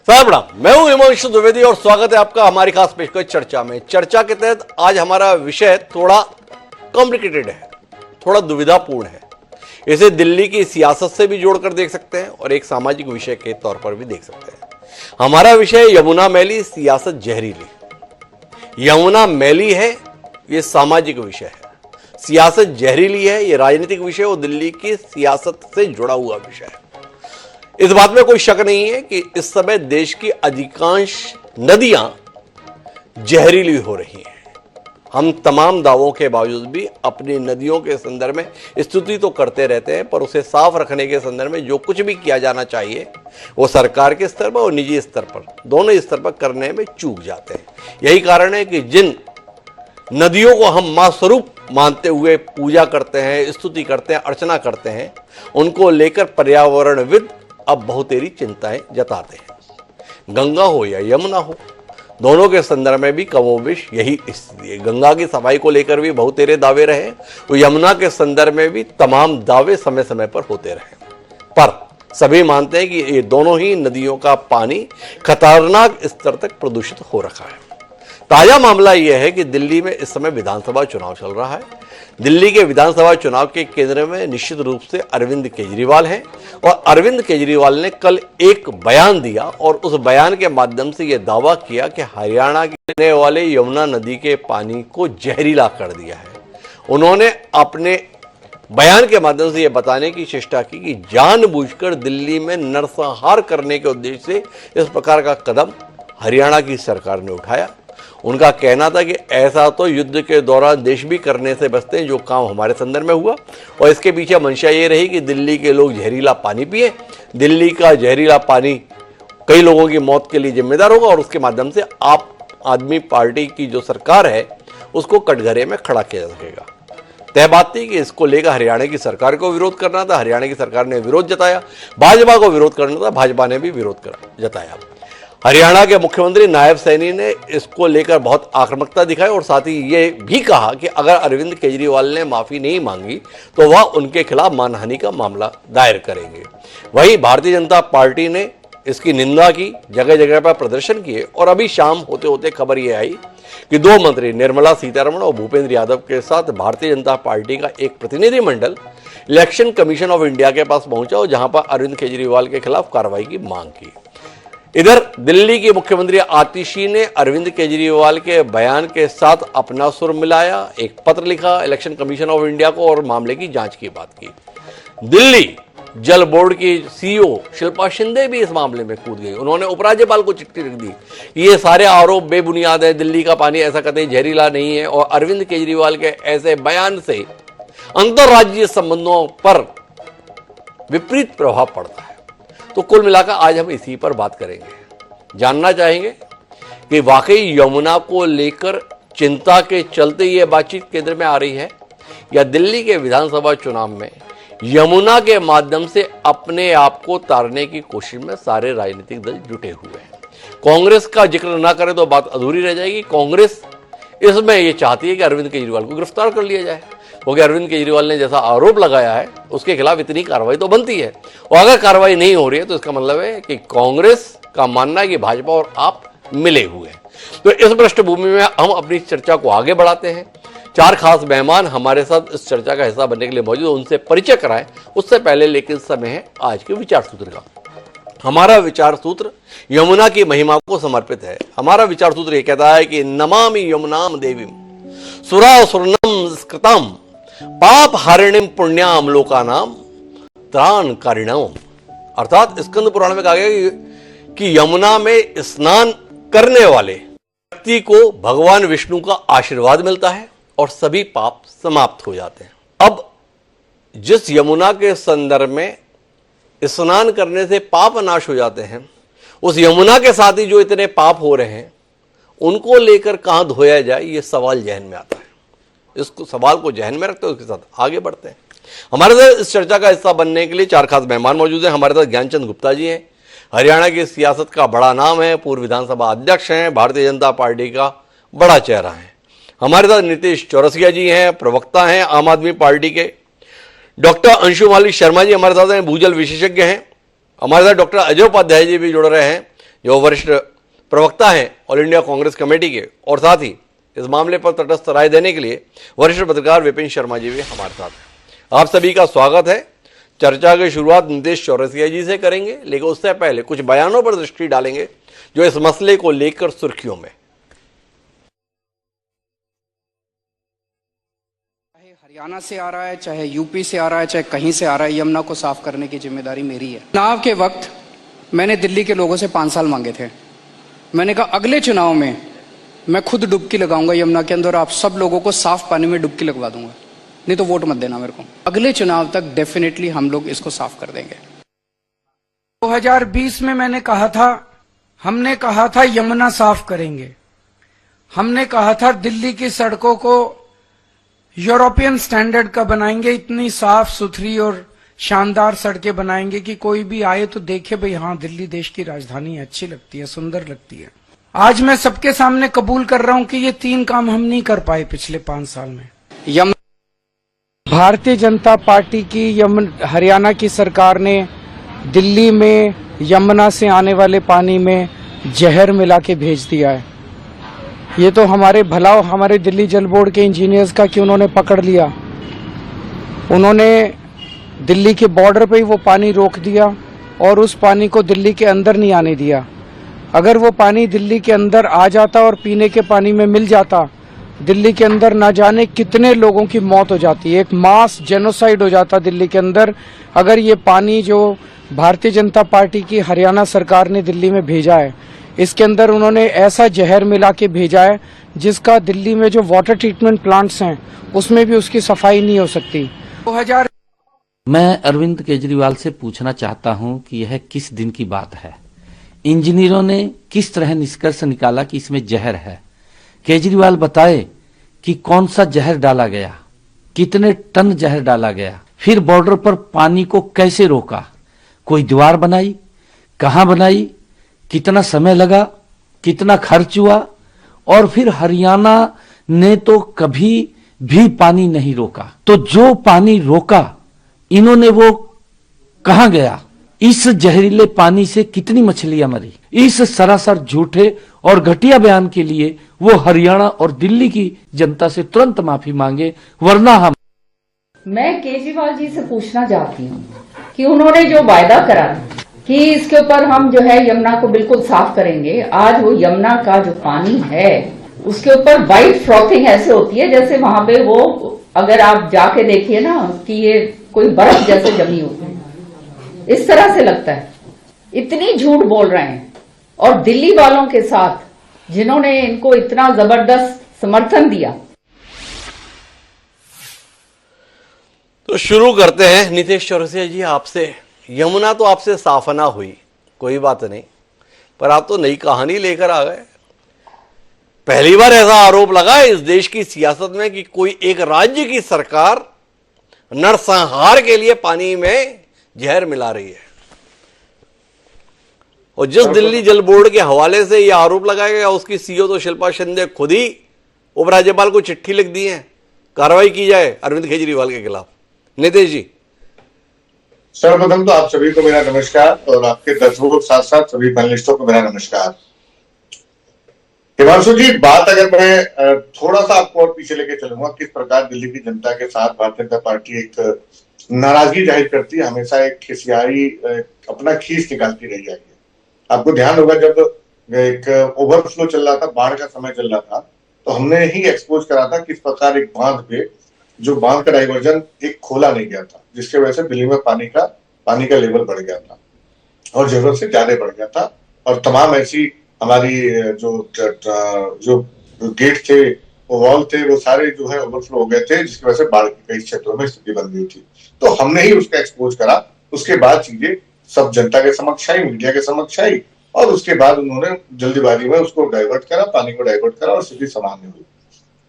साहब प्रणाम, मैं हूं हिमांशु द्विवेदी और स्वागत है आपका हमारी खास पेशकश चर्चा में। चर्चा के तहत आज हमारा विषय थोड़ा कॉम्प्लिकेटेड है, थोड़ा दुविधापूर्ण है। इसे दिल्ली की सियासत से भी जोड़कर देख सकते हैं और एक सामाजिक विषय के तौर पर भी देख सकते हैं। हमारा विषय यमुना मैली, सियासत जहरीली। यमुना मैली है, ये सामाजिक विषय है। सियासत जहरीली है, ये राजनीतिक विषय और दिल्ली की सियासत से जुड़ा हुआ विषय है। इस बात में कोई शक नहीं है कि इस समय देश की अधिकांश नदियां जहरीली हो रही हैं। हम तमाम दावों के बावजूद भी अपनी नदियों के संदर्भ में स्तुति तो करते रहते हैं, पर उसे साफ रखने के संदर्भ में जो कुछ भी किया जाना चाहिए वो सरकार के स्तर पर और निजी स्तर पर, दोनों स्तर पर करने में चूक जाते हैं। यही कारण है कि जिन नदियों को हम मां स्वरूप मानते हुए पूजा करते हैं, स्तुति करते हैं, अर्चना करते हैं, उनको लेकर पर्यावरणविद अब बहुतेरी चिंताएं जताते हैं। गंगा हो या यमुना हो, दोनों के संदर्भ में भी कमोबेश यही स्थिति है। गंगा की सफाई को लेकर भी बहुतेरे दावे रहे, तो यमुना के संदर्भ में भी तमाम दावे समय समय पर होते रहे, पर सभी मानते हैं कि ये दोनों ही नदियों का पानी खतरनाक स्तर तक प्रदूषित हो रखा है। ताजा मामला यह है कि दिल्ली में इस समय विधानसभा चुनाव चल रहा है। दिल्ली के विधानसभा चुनाव के केंद्र में निश्चित रूप से अरविंद केजरीवाल हैं और अरविंद केजरीवाल ने कल एक बयान दिया और उस बयान के माध्यम से यह दावा किया कि हरियाणा के रहने वाले यमुना नदी के पानी को जहरीला कर दिया है। उन्होंने अपने बयान के माध्यम से यह बताने की चेष्टा की कि जानबूझकर दिल्ली में नरसंहार करने के उद्देश्य से इस प्रकार का कदम हरियाणा की सरकार ने उठाया। उनका कहना था कि ऐसा तो युद्ध के दौरान देश भी करने से बचते हैं, जो काम हमारे संदर्भ में हुआ, और इसके पीछे मंशा ये रही कि दिल्ली के लोग जहरीला पानी पिए। दिल्ली का जहरीला पानी कई लोगों की मौत के लिए जिम्मेदार होगा और उसके माध्यम से आप आदमी पार्टी की जो सरकार है उसको कटघरे में खड़ा किया जा सकेगा। तय बात थी कि इसको लेकर हरियाणा की सरकार को विरोध करना था। हरियाणा की सरकार ने विरोध जताया, भाजपा को विरोध करना था, भाजपा ने भी विरोध जताया। हरियाणा के मुख्यमंत्री नायब सैनी ने इसको लेकर बहुत आक्रामकता दिखाई और साथ ही ये भी कहा कि अगर अरविंद केजरीवाल ने माफी नहीं मांगी तो वह उनके खिलाफ मानहानि का मामला दायर करेंगे। वहीं भारतीय जनता पार्टी ने इसकी निंदा की, जगह जगह पर प्रदर्शन किए और अभी शाम होते होते खबर ये आई कि दो मंत्री निर्मला सीतारमण और भूपेंद्र यादव के साथ भारतीय जनता पार्टी का एक प्रतिनिधिमंडल इलेक्शन कमीशन ऑफ इंडिया के पास पहुंचा और जहां पर अरविंद केजरीवाल के खिलाफ कार्रवाई की मांग की। इधर दिल्ली की मुख्यमंत्री आतिशी ने अरविंद केजरीवाल के बयान के साथ अपना सुर मिलाया, एक पत्र लिखा इलेक्शन कमीशन ऑफ इंडिया को और मामले की जांच की बात की। दिल्ली जल बोर्ड की सीईओ शिल्पा शिंदे भी इस मामले में कूद गई। उन्होंने उपराज्यपाल को चिट्ठी लिख दी कि ये सारे आरोप बेबुनियाद है, दिल्ली का पानी ऐसा कतई जहरीला नहीं है और अरविंद केजरीवाल के ऐसे बयान से अंतर्राज्यीय संबंधों पर विपरीत प्रभाव पड़ता है। तो कुल मिलाकर आज हम इसी पर बात करेंगे। जानना चाहेंगे कि वाकई यमुना को लेकर चिंता के चलते ये बातचीत केंद्र में आ रही है या दिल्ली के विधानसभा चुनाव में यमुना के माध्यम से अपने आप को तारने की कोशिश में सारे राजनीतिक दल जुटे हुए हैं। कांग्रेस का जिक्र ना करें तो बात अधूरी रह जाएगी। कांग्रेस इसमें यह चाहती है कि अरविंद केजरीवाल को गिरफ्तार कर लिया जाए, क्योंकि अरविंद केजरीवाल ने जैसा आरोप लगाया है उसके खिलाफ इतनी कार्रवाई तो बनती है और अगर कार्रवाई नहीं हो रही है तो इसका मतलब है कि कांग्रेस का मानना है कि भाजपा और आप मिले हुए हैं। तो इस पृष्ठभूमि में हम अपनी चर्चा को आगे बढ़ाते हैं। चार खास मेहमान हमारे साथ इस चर्चा का हिस्सा बनने के लिए मौजूद, उनसे परिचय कराएं। उससे पहले लेकिन समय है आज के विचार सूत्र का। हमारा विचार सूत्र यमुना की महिमा को समर्पित है। हमारा विचार सूत्र यह कहता है कि नमामि यमुनाम देवीम सुरासुरनम स्कृतम पाप हारिणीम पुण्याम लोकानाम त्राण कारिणम। अर्थात स्कंद पुराण में कहा गया कि यमुना में स्नान करने वाले व्यक्ति को भगवान विष्णु का आशीर्वाद मिलता है और सभी पाप समाप्त हो जाते हैं। अब जिस यमुना के संदर्भ में स्नान करने से पाप नाश हो जाते हैं, उस यमुना के साथ ही जो इतने पाप हो रहे हैं उनको लेकर कहां धोया जाए, ये सवाल जहन में आता है। इस सवाल को जहन में रखते हुए उसके साथ आगे बढ़ते हैं। हमारे साथ इस चर्चा का हिस्सा बनने के लिए चार खास मेहमान मौजूद हैं। हमारे साथ ज्ञानचंद गुप्ता जी हैं, हरियाणा की सियासत का बड़ा नाम है, पूर्व विधानसभा अध्यक्ष हैं, भारतीय जनता पार्टी का बड़ा चेहरा है। हमारे साथ नीतीश चौरसिया जी हैं, प्रवक्ता हैं आम आदमी पार्टी के। डॉक्टर अंशुमाली शर्मा जी हमारे साथ हैं, भूजल विशेषज्ञ हैं। हमारे साथ डॉक्टर अजय उपाध्याय जी भी जुड़ रहे हैं, जो वरिष्ठ प्रवक्ता हैं ऑल इंडिया कांग्रेस कमेटी के, और साथ ही इस मामले पर तटस्थ राय देने के लिए वरिष्ठ पत्रकार विपिन शर्मा जी भी हमारे साथ हैं। आप सभी का स्वागत है। चर्चा की शुरुआत नीतीश चौरसिया जी से करेंगे, लेकिन उससे पहले कुछ बयानों पर दृष्टि डालेंगे जो इस मसले को लेकर सुर्खियों में। चाहे हरियाणा से आ रहा है, चाहे यूपी से आ रहा है, चाहे कहीं से आ रहा है, यमुना को साफ करने की जिम्मेदारी मेरी है। चुनाव के वक्त मैंने दिल्ली के लोगों से 5 साल मांगे थे। मैंने कहा अगले चुनाव में मैं खुद डुबकी लगाऊंगा यमुना के अंदर, आप सब लोगों को साफ पानी में डुबकी लगवा दूंगा, नहीं तो वोट मत देना मेरे को। अगले चुनाव तक डेफिनेटली हम लोग इसको साफ कर देंगे। 2020 में मैंने कहा था, हमने कहा था यमुना साफ करेंगे। हमने कहा था दिल्ली की सड़कों को यूरोपियन स्टैंडर्ड का बनाएंगे, इतनी साफ सुथरी और शानदार सड़कें बनाएंगे कि कोई भी आए तो देखे भाई हाँ दिल्ली देश की राजधानी है, अच्छी लगती है, सुंदर लगती है। आज मैं सबके सामने कबूल कर रहा हूं कि ये 3 काम हम नहीं कर पाए पिछले 5 साल में। भारतीय जनता पार्टी की हरियाणा की सरकार ने दिल्ली में यमुना से आने वाले पानी में जहर मिला के भेज दिया है। ये तो हमारे भला हमारे दिल्ली जल बोर्ड के इंजीनियर्स का कि उन्होंने पकड़ लिया, उन्होंने दिल्ली के बॉर्डर पे ही वो पानी रोक दिया और उस पानी को दिल्ली के अंदर नहीं आने दिया। अगर वो पानी दिल्ली के अंदर आ जाता और पीने के पानी में मिल जाता, दिल्ली के अंदर ना जाने कितने लोगों की मौत हो जाती, एक मास जेनोसाइड हो जाता दिल्ली के अंदर। अगर ये पानी जो भारतीय जनता पार्टी की हरियाणा सरकार ने दिल्ली में भेजा है, इसके अंदर उन्होंने ऐसा जहर मिला के भेजा है जिसका दिल्ली में जो वाटर ट्रीटमेंट प्लांट्स हैं उसमें भी उसकी सफाई नहीं हो सकती। 2000 मैं अरविंद केजरीवाल से पूछना चाहता हूं कि यह किस दिन की बात है? इंजीनियरों ने किस तरह निष्कर्ष निकाला कि इसमें जहर है? केजरीवाल बताए कि कौन सा जहर डाला गया, कितने टन जहर डाला गया, फिर बॉर्डर पर पानी को कैसे रोका, कोई दीवार बनाई, कहां बनाई, कितना समय लगा, कितना खर्च हुआ, और फिर हरियाणा ने तो कभी भी पानी नहीं रोका। तो जो पानी रोका इन्होंने वो कहां गया? इस जहरीले पानी से कितनी मछलियां मरी? इस सरासर झूठे और घटिया बयान के लिए वो हरियाणा और दिल्ली की जनता से तुरंत माफी मांगे, वरना हम। मैं केजरीवाल जी से पूछना चाहती हूँ कि उन्होंने जो वायदा करा कि इसके ऊपर हम जो है यमुना को बिल्कुल साफ करेंगे, आज वो यमुना का जो पानी है उसके ऊपर व्हाइट फ्रॉथिंग ऐसे होती है जैसे वहां पे वो, अगर आप जाके देखिए ना कि ये कोई बर्फ जैसे जमी होती है, इस तरह से लगता है। इतनी झूठ बोल रहे हैं, और दिल्ली वालों के साथ जिन्होंने इनको इतना जबरदस्त समर्थन दिया। तो शुरू करते हैं नीतीश चौरसिया जी आपसे। यमुना तो आपसे साफना हुई, कोई बात नहीं, पर आप तो नई कहानी लेकर आ गए। पहली बार ऐसा आरोप लगा है इस देश की सियासत में कि कोई एक राज्य की सरकार नरसंहार के लिए पानी में जहर मिला रही है। और जिस दिल्ली जल बोर्ड के हवाले से यह आरोप लगाया गया, उसकी सीईओ तो शिल्पा शिंदे खुद ही उपराज्यपाल को चिट्ठी लिख दी है, कार्रवाई की जाए अरविंद केजरीवाल के खिलाफ। नीतीश जी। सर्वप्रथम तो आप सभी को मेरा नमस्कार, और आपके दर्शकों के साथ साथ सभी पैनलिस्टों को मेरा नमस्कार। हिमांशु जी, बात अगर मैं थोड़ा सा आपको और पीछे लेके चलूंगा, किस प्रकार दिल्ली की जनता के साथ भारतीय जनता पार्टी एक नाराजगी जाहिर करती है, हमेशा एक खिसियाई अपना खींच निकालती रही है। आपको ध्यान होगा जब एक ओवरफ्लो चल रहा था, बाढ़ का समय चल रहा था, तो हमने ही एक्सपोज करा था किस प्रकार एक बांध पे, जो बांध का डाइवर्जन एक खोला नहीं गया था, जिसके वजह से दिल्ली में पानी का लेवल बढ़ गया था और जरूरत से ज्यादा बढ़ गया था। और तमाम ऐसी हमारी जो गेट थे, वॉल थे, वो सारे जो है ओवरफ्लो हो गए थे, जिसकी वजह से बाढ़ की कई क्षेत्रों में स्थिति बन गई थी। तो हमने ही उसका एक्सपोज करा। उसके बाद चीजें सब जनता के समक्ष आई, मीडिया के समक्ष आई, और उसके बाद उन्होंने जल्दीबाजी में उसको डाइवर्ट करा, पानी को डाइवर्ट करा, और स्थिति सामान्य हुई।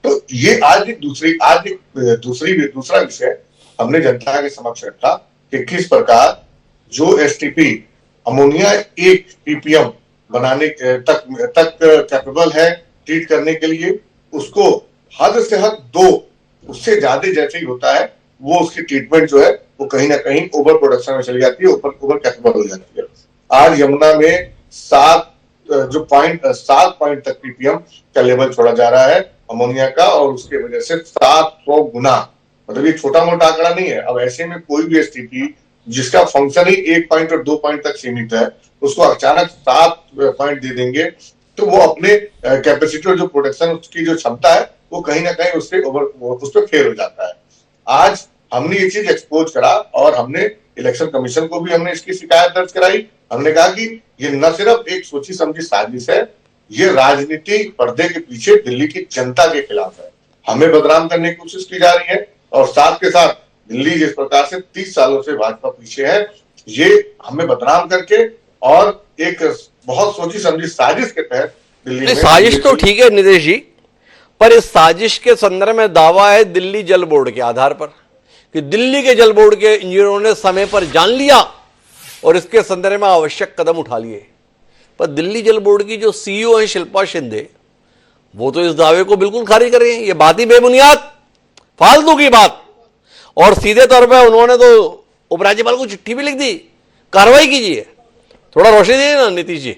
तो ये आज एक दूसरा विषय हमने जनता के समक्ष रखा कि किस प्रकार जो एसटीपी अमोनिया 1 ppm बनाने तक कैपेबल है ट्रीट करने के लिए, उसको हद से हद 2, उससे ज्यादा जैसे ही होता है, वो उसकी ट्रीटमेंट जो है वो कहीं ना कहीं ओवर प्रोडक्शन में चली जाती है, ओवर कैपेबल हो जाती है। आज यमुना में 7 जो पॉइंट 7 पॉइंट तक पीपीएम का लेवल छोड़ा जा रहा है अमोनिया का, और उसके वजह से 700 गुना, मतलब ये छोटा मोटा आंकड़ा नहीं है। अब ऐसे में कोई भी एसटीपी जिसका फंक्शन ही 1 पॉइंट और 2 पॉइंट तक सीमित है, उसको अचानक 7 पॉइंट दे देंगे तो वो अपने कैपेसिटी और जो प्रोडक्शन उसकी जो क्षमता है वो कहीं ना कहीं उस पर फेल हो जाता है। आज हमने ये चीज एक्सपोज करा और हमने इलेक्शन कमीशन को भी हमने इसकी शिकायत दर्ज कराई। हमने कहा कि ये न सिर्फ एक सोची समझी साजिश है, ये राजनीति पर्दे के पीछे दिल्ली की जनता के खिलाफ है, हमें बदनाम करने की कोशिश की जा रही है। और साथ के साथ दिल्ली जिस प्रकार से 30 सालों से भाजपा पीछे है, ये हमें बदनाम करके और एक बहुत सोची समझी साजिश के तहत दिल्ली में साजिश तो ठीक है नितेश जी, पर इस साजिश के संदर्भ में दावा है दिल्ली जल बोर्ड के आधार पर कि दिल्ली के जल बोर्ड के इंजीनियरों ने समय पर जान लिया और इसके संदर्भ में आवश्यक कदम उठा लिए। पर दिल्ली जल बोर्ड की जो सीईओ है शिल्पा शिंदे, वो तो इस दावे को बिल्कुल खारिज कर रही है। ये बात ही बेबुनियाद, फालतू की बात। और सीधे तौर पर उन्होंने तो उपराज्यपाल को चिट्ठी भी लिख दी, कार्रवाई कीजिए। थोड़ा रोशनी दीजिए ना नीतीश जी।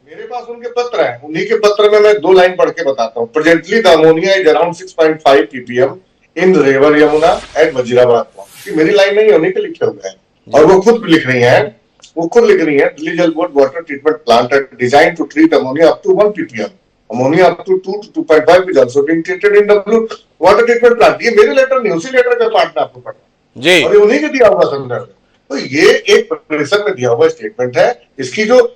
मेरे पास उनके पत्र हैं, उन्हीं के पत्र में मैं 2 लाइन पढ़ के बताता हूँ। Presently the ammonia is around 6.5 ppm in river Yamuna at Wazirabad point. मेरी लाइन नहीं, उन्हीं के लिखे हुए हैं और वो खुद लिख रही है, Delhi Jal board water treatment plant are design to treat ammonia up to 1 ppm, ammonia up to 2 to 2.5 is also being treated in W water treatment plant. ये मेरे लेटर नहीं, उसी लेटर का पार्ट में आपको पढ़ना जी, और उन्हीं के दिया हुआ संदर्भ। तो ये एक प्रेशर में दिया हुआ स्टेटमेंट है। इसकी जो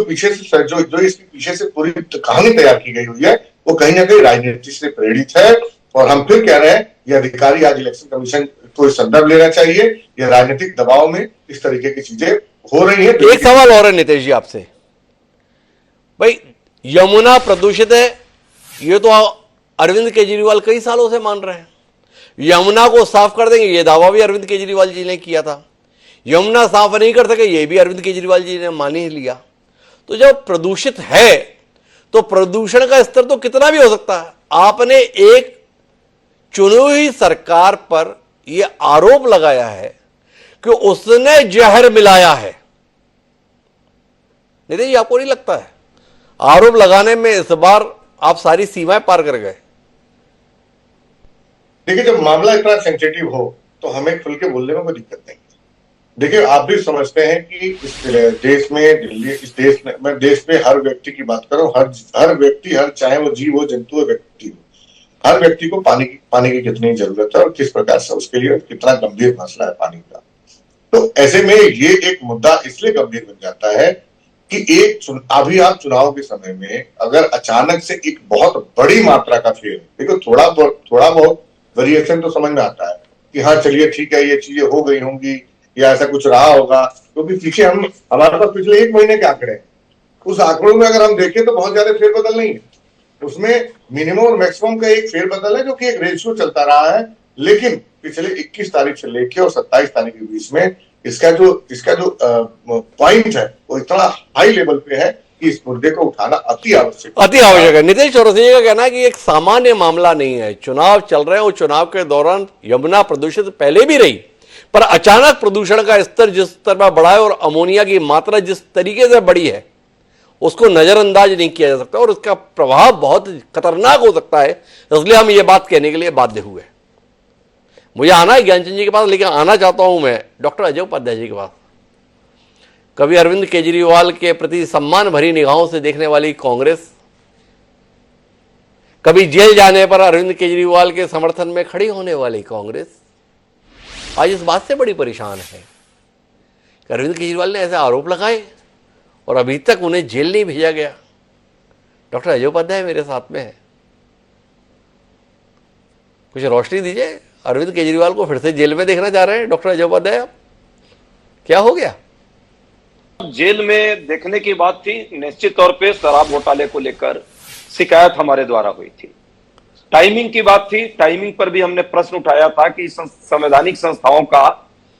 पीछे से जो इसके पीछे से पूरी कहानी तैयार की गई हुई है वो कहीं ना कहीं राजनीति से प्रेरित है। और हम फिर कह रहे हैं ये अधिकारी आज इलेक्शन कमीशन को संदर्भ लेना चाहिए। ये राजनीतिक दबाव में इस तरीके की चीजें हो रही है। एक सवाल और है नितेश जी आपसे, भाई यमुना प्रदूषित है ये तो अरविंद केजरीवाल कई सालों से मान रहे हैं। यमुना को साफ कर देंगे ये दावा भी अरविंद केजरीवाल जी ने किया था। यमुना साफ नहीं कर सके ये भी अरविंद केजरीवाल जी ने मान ही लिया। तो जब प्रदूषित है तो प्रदूषण का स्तर तो कितना भी हो सकता है। आपने एक चुनी हुई सरकार पर यह आरोप लगाया है कि उसने जहर मिलाया है। नितिन जी आपको नहीं लगता है आरोप लगाने में इस बार आप सारी सीमाएं पार कर गए? देखिए जब मामला इतना सेंसिटिव हो तो हमें खुल के बोलने में कोई दिक्कत नहीं। देखिए आप भी समझते हैं कि इस देश में मैं देश में हर व्यक्ति की बात करूं, हर व्यक्ति, हर चाहे वो जीव हो, जंतु हो, व्यक्ति हो, हर व्यक्ति को पानी की कितनी जरूरत है और किस प्रकार से उसके लिए कितना गंभीर मसला है पानी का। तो ऐसे में ये एक मुद्दा इसलिए गंभीर बन जाता है कि अभी आप चुनाव के समय में अगर अचानक से एक बहुत बड़ी मात्रा का फेल, देखो थोड़ा बहुत वेरिएशन तो समझ में आता है कि हाँ चलिए ठीक है ये चीजें हो गई होंगी या ऐसा कुछ रहा होगा, क्योंकि पीछे हमारे पास पिछले 1 महीने के आंकड़े हैं। उस आंकड़ों में अगर हम देखें तो बहुत ज्यादा फेरबदल नहीं है, उसमें मिनिमम और मैक्सिमम का एक फेरबदल है जो कि एक रेशियो चलता रहा है। लेकिन पिछले 21 तारीख से लेके और 27 तारीख के बीच में इसका जो पॉइंट है वो इतना हाई लेवल पे है कि इस मुद्दे को उठाना अति आवश्यक है। नीतीश चौरसिया का कहना है कि एक सामान्य मामला नहीं है, चुनाव चल रहे हैं और चुनाव के दौरान यमुना प्रदूषित पहले भी रही, पर अचानक प्रदूषण का स्तर जिस स्तर पर बढ़ा है और अमोनिया की मात्रा जिस तरीके से बढ़ी है उसको नजरअंदाज नहीं किया जा सकता और उसका प्रभाव बहुत खतरनाक हो सकता है। इसलिए हम ये बात कहने के लिए बाध्य हुए। मुझे आना है ज्ञानचंद जी के पास, लेकिन आना चाहता हूं मैं डॉक्टर अजय उपाध्याय जी के पास। कभी अरविंद केजरीवाल के प्रति सम्मान भरी निगाहों से देखने वाली कांग्रेस, कभी जेल जाने पर अरविंद केजरीवाल के समर्थन में खड़ी होने वाली कांग्रेस आज इस बात से बड़ी परेशान है कि अरविंद केजरीवाल ने ऐसे आरोप लगाए और अभी तक उन्हें जेल नहीं भेजा गया। डॉक्टर अजय उपाध्याय मेरे साथ में है, कुछ रोशनी दीजिए। अरविंद केजरीवाल को फिर से जेल में देखना चाह रहे हैं डॉक्टर अजय उपाध्याय, क्या हो गया? जेल में देखने की बात थी, निश्चित तौर पे शराब घोटाले को लेकर शिकायत हमारे द्वारा हुई थी। टाइमिंग की बात थी, टाइमिंग पर भी हमने प्रश्न उठाया था कि संवैधानिक संस्थाओं का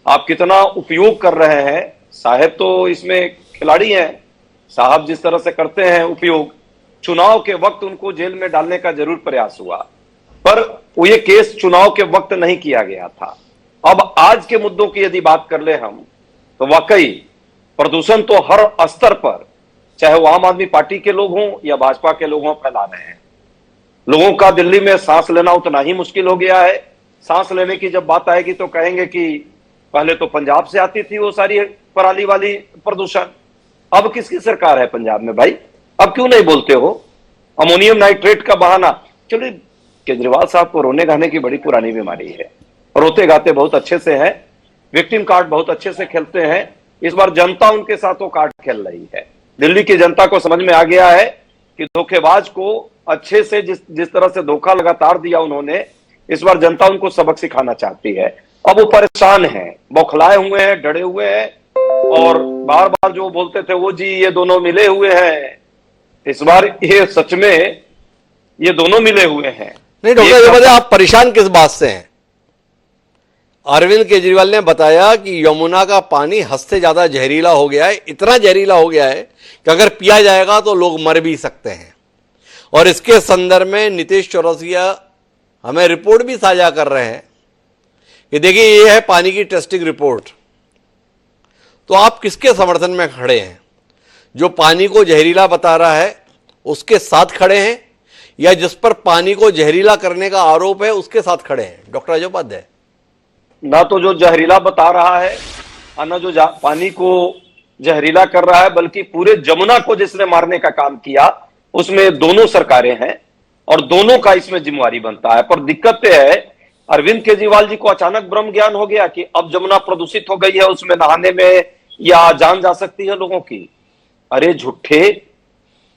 आप कितना उपयोग कर रहे हैं। साहब तो इसमें खिलाड़ी हैं, साहब जिस तरह से करते हैं उपयोग, चुनाव के वक्त उनको जेल में डालने का जरूर प्रयास हुआ, पर वो ये केस चुनाव के वक्त नहीं किया गया था। अब आज के मुद्दों की यदि बात कर ले हम, तो वाकई प्रदूषण तो हर स्तर पर चाहे वो आम आदमी पार्टी के लोग हों या भाजपा के लोग हों, फैला रहे हैं। लोगों का दिल्ली में सांस लेना उतना ही मुश्किल हो गया है। सांस लेने की जब बात आएगी तो कहेंगे कि पहले तो पंजाब से आती थी वो सारी पराली वाली प्रदूषण, अब किसकी सरकार है पंजाब में भाई? अब क्यों नहीं बोलते हो? अमोनियम नाइट्रेट का बहाना। चलिए, केजरीवाल साहब को रोने गाने की बड़ी पुरानी बीमारी है, रोते गाते बहुत अच्छे से हैं, विक्टिम कार्ड बहुत अच्छे से खेलते हैं। इस बार जनता उनके साथ वो कार्ड खेल रही है। दिल्ली की जनता को समझ में आ गया है कि धोखेबाज को अच्छे से जिस तरह से धोखा लगातार दिया उन्होंने, इस बार जनता उनको सबक सिखाना चाहती है। अब वो परेशान हैं, बौखलाए हुए हैं, डरे हुए हैं, और बार बार जो बोलते थे वो जी ये दोनों मिले हुए हैं, इस बार ये सच में ये दोनों मिले हुए हैं। नहीं डॉक्टर, ये बताइए आप परेशान किस बात से हैं? अरविंद केजरीवाल ने बताया कि यमुना का पानी हद से ज्यादा जहरीला हो गया है, इतना जहरीला हो गया है कि अगर पिया जाएगा तो लोग मर भी सकते हैं। और इसके संदर्भ में नीतीश चौरसिया हमें रिपोर्ट भी साझा कर रहे हैं कि देखिए ये है पानी की टेस्टिंग रिपोर्ट। तो आप किसके समर्थन में खड़े हैं? जो पानी को जहरीला बता रहा है उसके साथ खड़े हैं, या जिस पर पानी को जहरीला करने का आरोप है उसके साथ खड़े हैं? डॉक्टर अजय उपाध्याय, ना तो जो जहरीला बता रहा है और ना जो पानी को जहरीला कर रहा है, बल्कि पूरे जमुना को जिसने मारने का काम किया उसमें दोनों सरकारें हैं और दोनों का इसमें जिम्मेवारी बनता है। पर दिक्कत यह है, अरविंद केजरीवाल जी को अचानक ब्रह्म ज्ञान हो गया कि अब जमुना प्रदूषित हो गई है, उसमें नहाने में या जान जा सकती है लोगों की। अरे झूठे,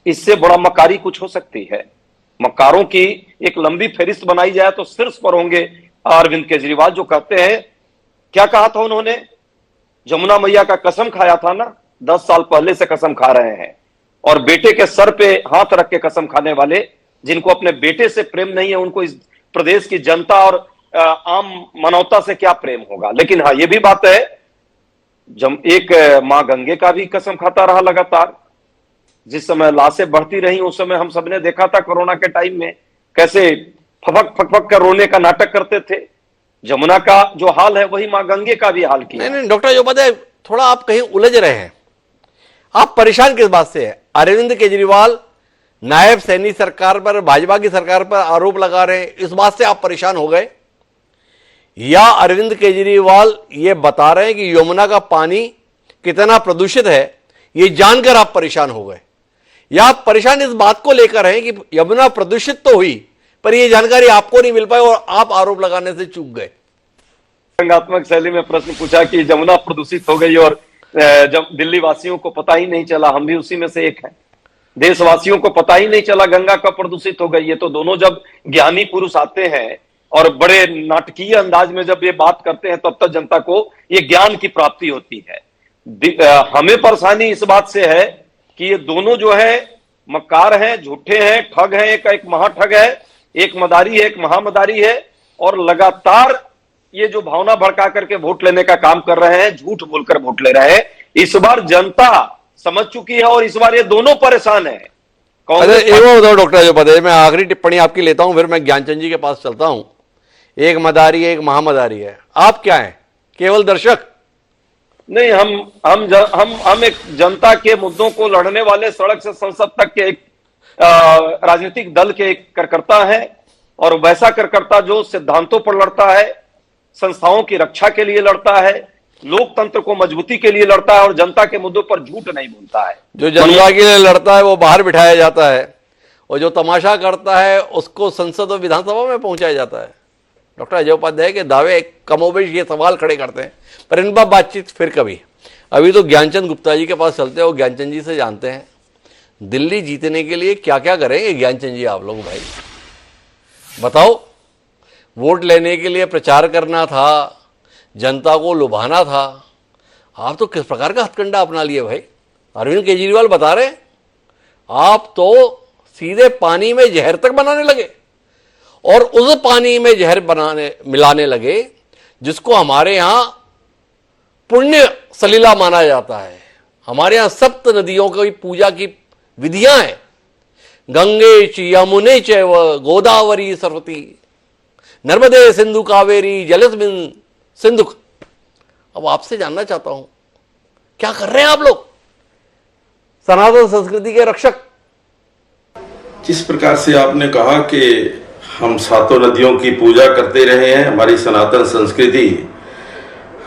इससे बड़ा मकारी कुछ हो सकती है? मकारों की एक लंबी फहरिस्त बनाई जाए तो शीर्ष पर होंगे अरविंद केजरीवाल, जो कहते हैं, क्या कहा था उन्होंने? जमुना मैया का कसम खाया था ना, 10 साल पहले से कसम खा रहे हैं। और बेटे के सर पे हाथ रख के कसम खाने वाले, जिनको अपने बेटे से प्रेम नहीं है, उनको इस प्रदेश की जनता और आम मानवता से क्या प्रेम होगा? लेकिन हाँ, ये भी बात है, एक मां गंगे का भी कसम खाता रहा लगातार। जिस समय लाशें बढ़ती रही उस समय हम सबने देखा था कोरोना के टाइम में कैसे फपक फकफक कर रोने का नाटक करते थे। जमुना का जो हाल है वही मां गंगे का भी हाल किया। नहीं डॉक्टर जो बताए, थोड़ा आप कहीं उलझ रहे हैं। आप परेशान किस बात से है? अरविंद केजरीवाल नायब सैनी सरकार पर, भाजपा की सरकार पर आरोप लगा रहे हैं, इस बात से आप परेशान हो गए? या अरविंद केजरीवाल ये बता रहे हैं कि यमुना का पानी कितना प्रदूषित है, ये जानकर आप परेशान हो गए? या आप परेशान इस बात को लेकर हैं कि यमुना प्रदूषित तो हुई पर यह जानकारी आपको नहीं मिल पाई और आप आरोप लगाने से चूक गए? व्यंग्यात्मक शैली में प्रश्न पूछा कि जमुना प्रदूषित हो गई और जब दिल्ली वासियों को पता ही नहीं चला। हम भी उसी में से एक हैं। देशवासियों को पता ही नहीं चला गंगा कब प्रदूषित हो गई। ये तो दोनों जब ज्ञानी पुरुष आते हैं और बड़े नाटकीय अंदाज में जब ये बात करते हैं, तब तक जनता को ये ज्ञान की प्राप्ति होती है। हमें परेशानी इस बात से है कि ये दोनों जो है मक्कार हैं, झूठे हैं, ठग हैं। एक महाठग है, एक मदारी है, एक महामदारी है, और लगातार ये जो भावना भड़का करके वोट लेने का काम कर रहे हैं, झूठ बोलकर वोट ले रहे हैं। इस बार जनता समझ चुकी है और इस बार ये दोनों परेशान है। डॉक्टर जो बताइए, मैं आखिरी टिप्पणी आपकी लेता हूं, फिर मैं ज्ञानचंद जी के पास चलता हूं। एक मदारी है, एक महामदारी है, आप क्या हैं? केवल दर्शक? नहीं, हम एक जनता के मुद्दों को लड़ने वाले, सड़क से संसद तक के एक राजनीतिक दल के एक कार्यकर्ता है, और वैसा कार्यकर्ता जो सिद्धांतों पर लड़ता है, संस्थाओं की रक्षा के लिए लड़ता है, लोकतंत्र को मजबूती के लिए लड़ता है और जनता के मुद्दों पर झूठ नहीं बोलता है। जो जनता के लिए लड़ता है वो बाहर बिठाया जाता है और जो तमाशा करता है उसको संसद और विधानसभा में पहुंचाया जाता है। डॉक्टर अजय उपाध्याय के दावे कमोबेश ये सवाल खड़े करते हैं, पर इन पर बातचीत फिर कभी। अभी तो ज्ञानचंद गुप्ता जी के पास चलते हो, ज्ञानचंद जी से जानते हैं दिल्ली जीतने के लिए क्या क्या करेंगे ज्ञानचंद जी आप लोग? भाई बताओ। वोट लेने के लिए प्रचार करना था, जनता को लुभाना था, आप तो किस प्रकार का हथकंडा अपना लिए भाई? अरविंद केजरीवाल बता रहे आप तो सीधे पानी में जहर तक बनाने लगे, और उस पानी में जहर मिलाने लगे जिसको हमारे यहां पुण्य सलीला माना जाता है। हमारे यहां सप्त नदियों की पूजा की विधियां हैं, गंगे च यमुने चैव गोदावरी सरस्वती नर्मदे सिंधु कावेरी जलस्मिन् सिंधु। अब आपसे जानना चाहता हूं क्या कर रहे हैं आप लोग? सनातन संस्कृति के रक्षक। जिस प्रकार से आपने कहा कि हम सातों नदियों की पूजा करते रहे हैं, हमारी सनातन संस्कृति,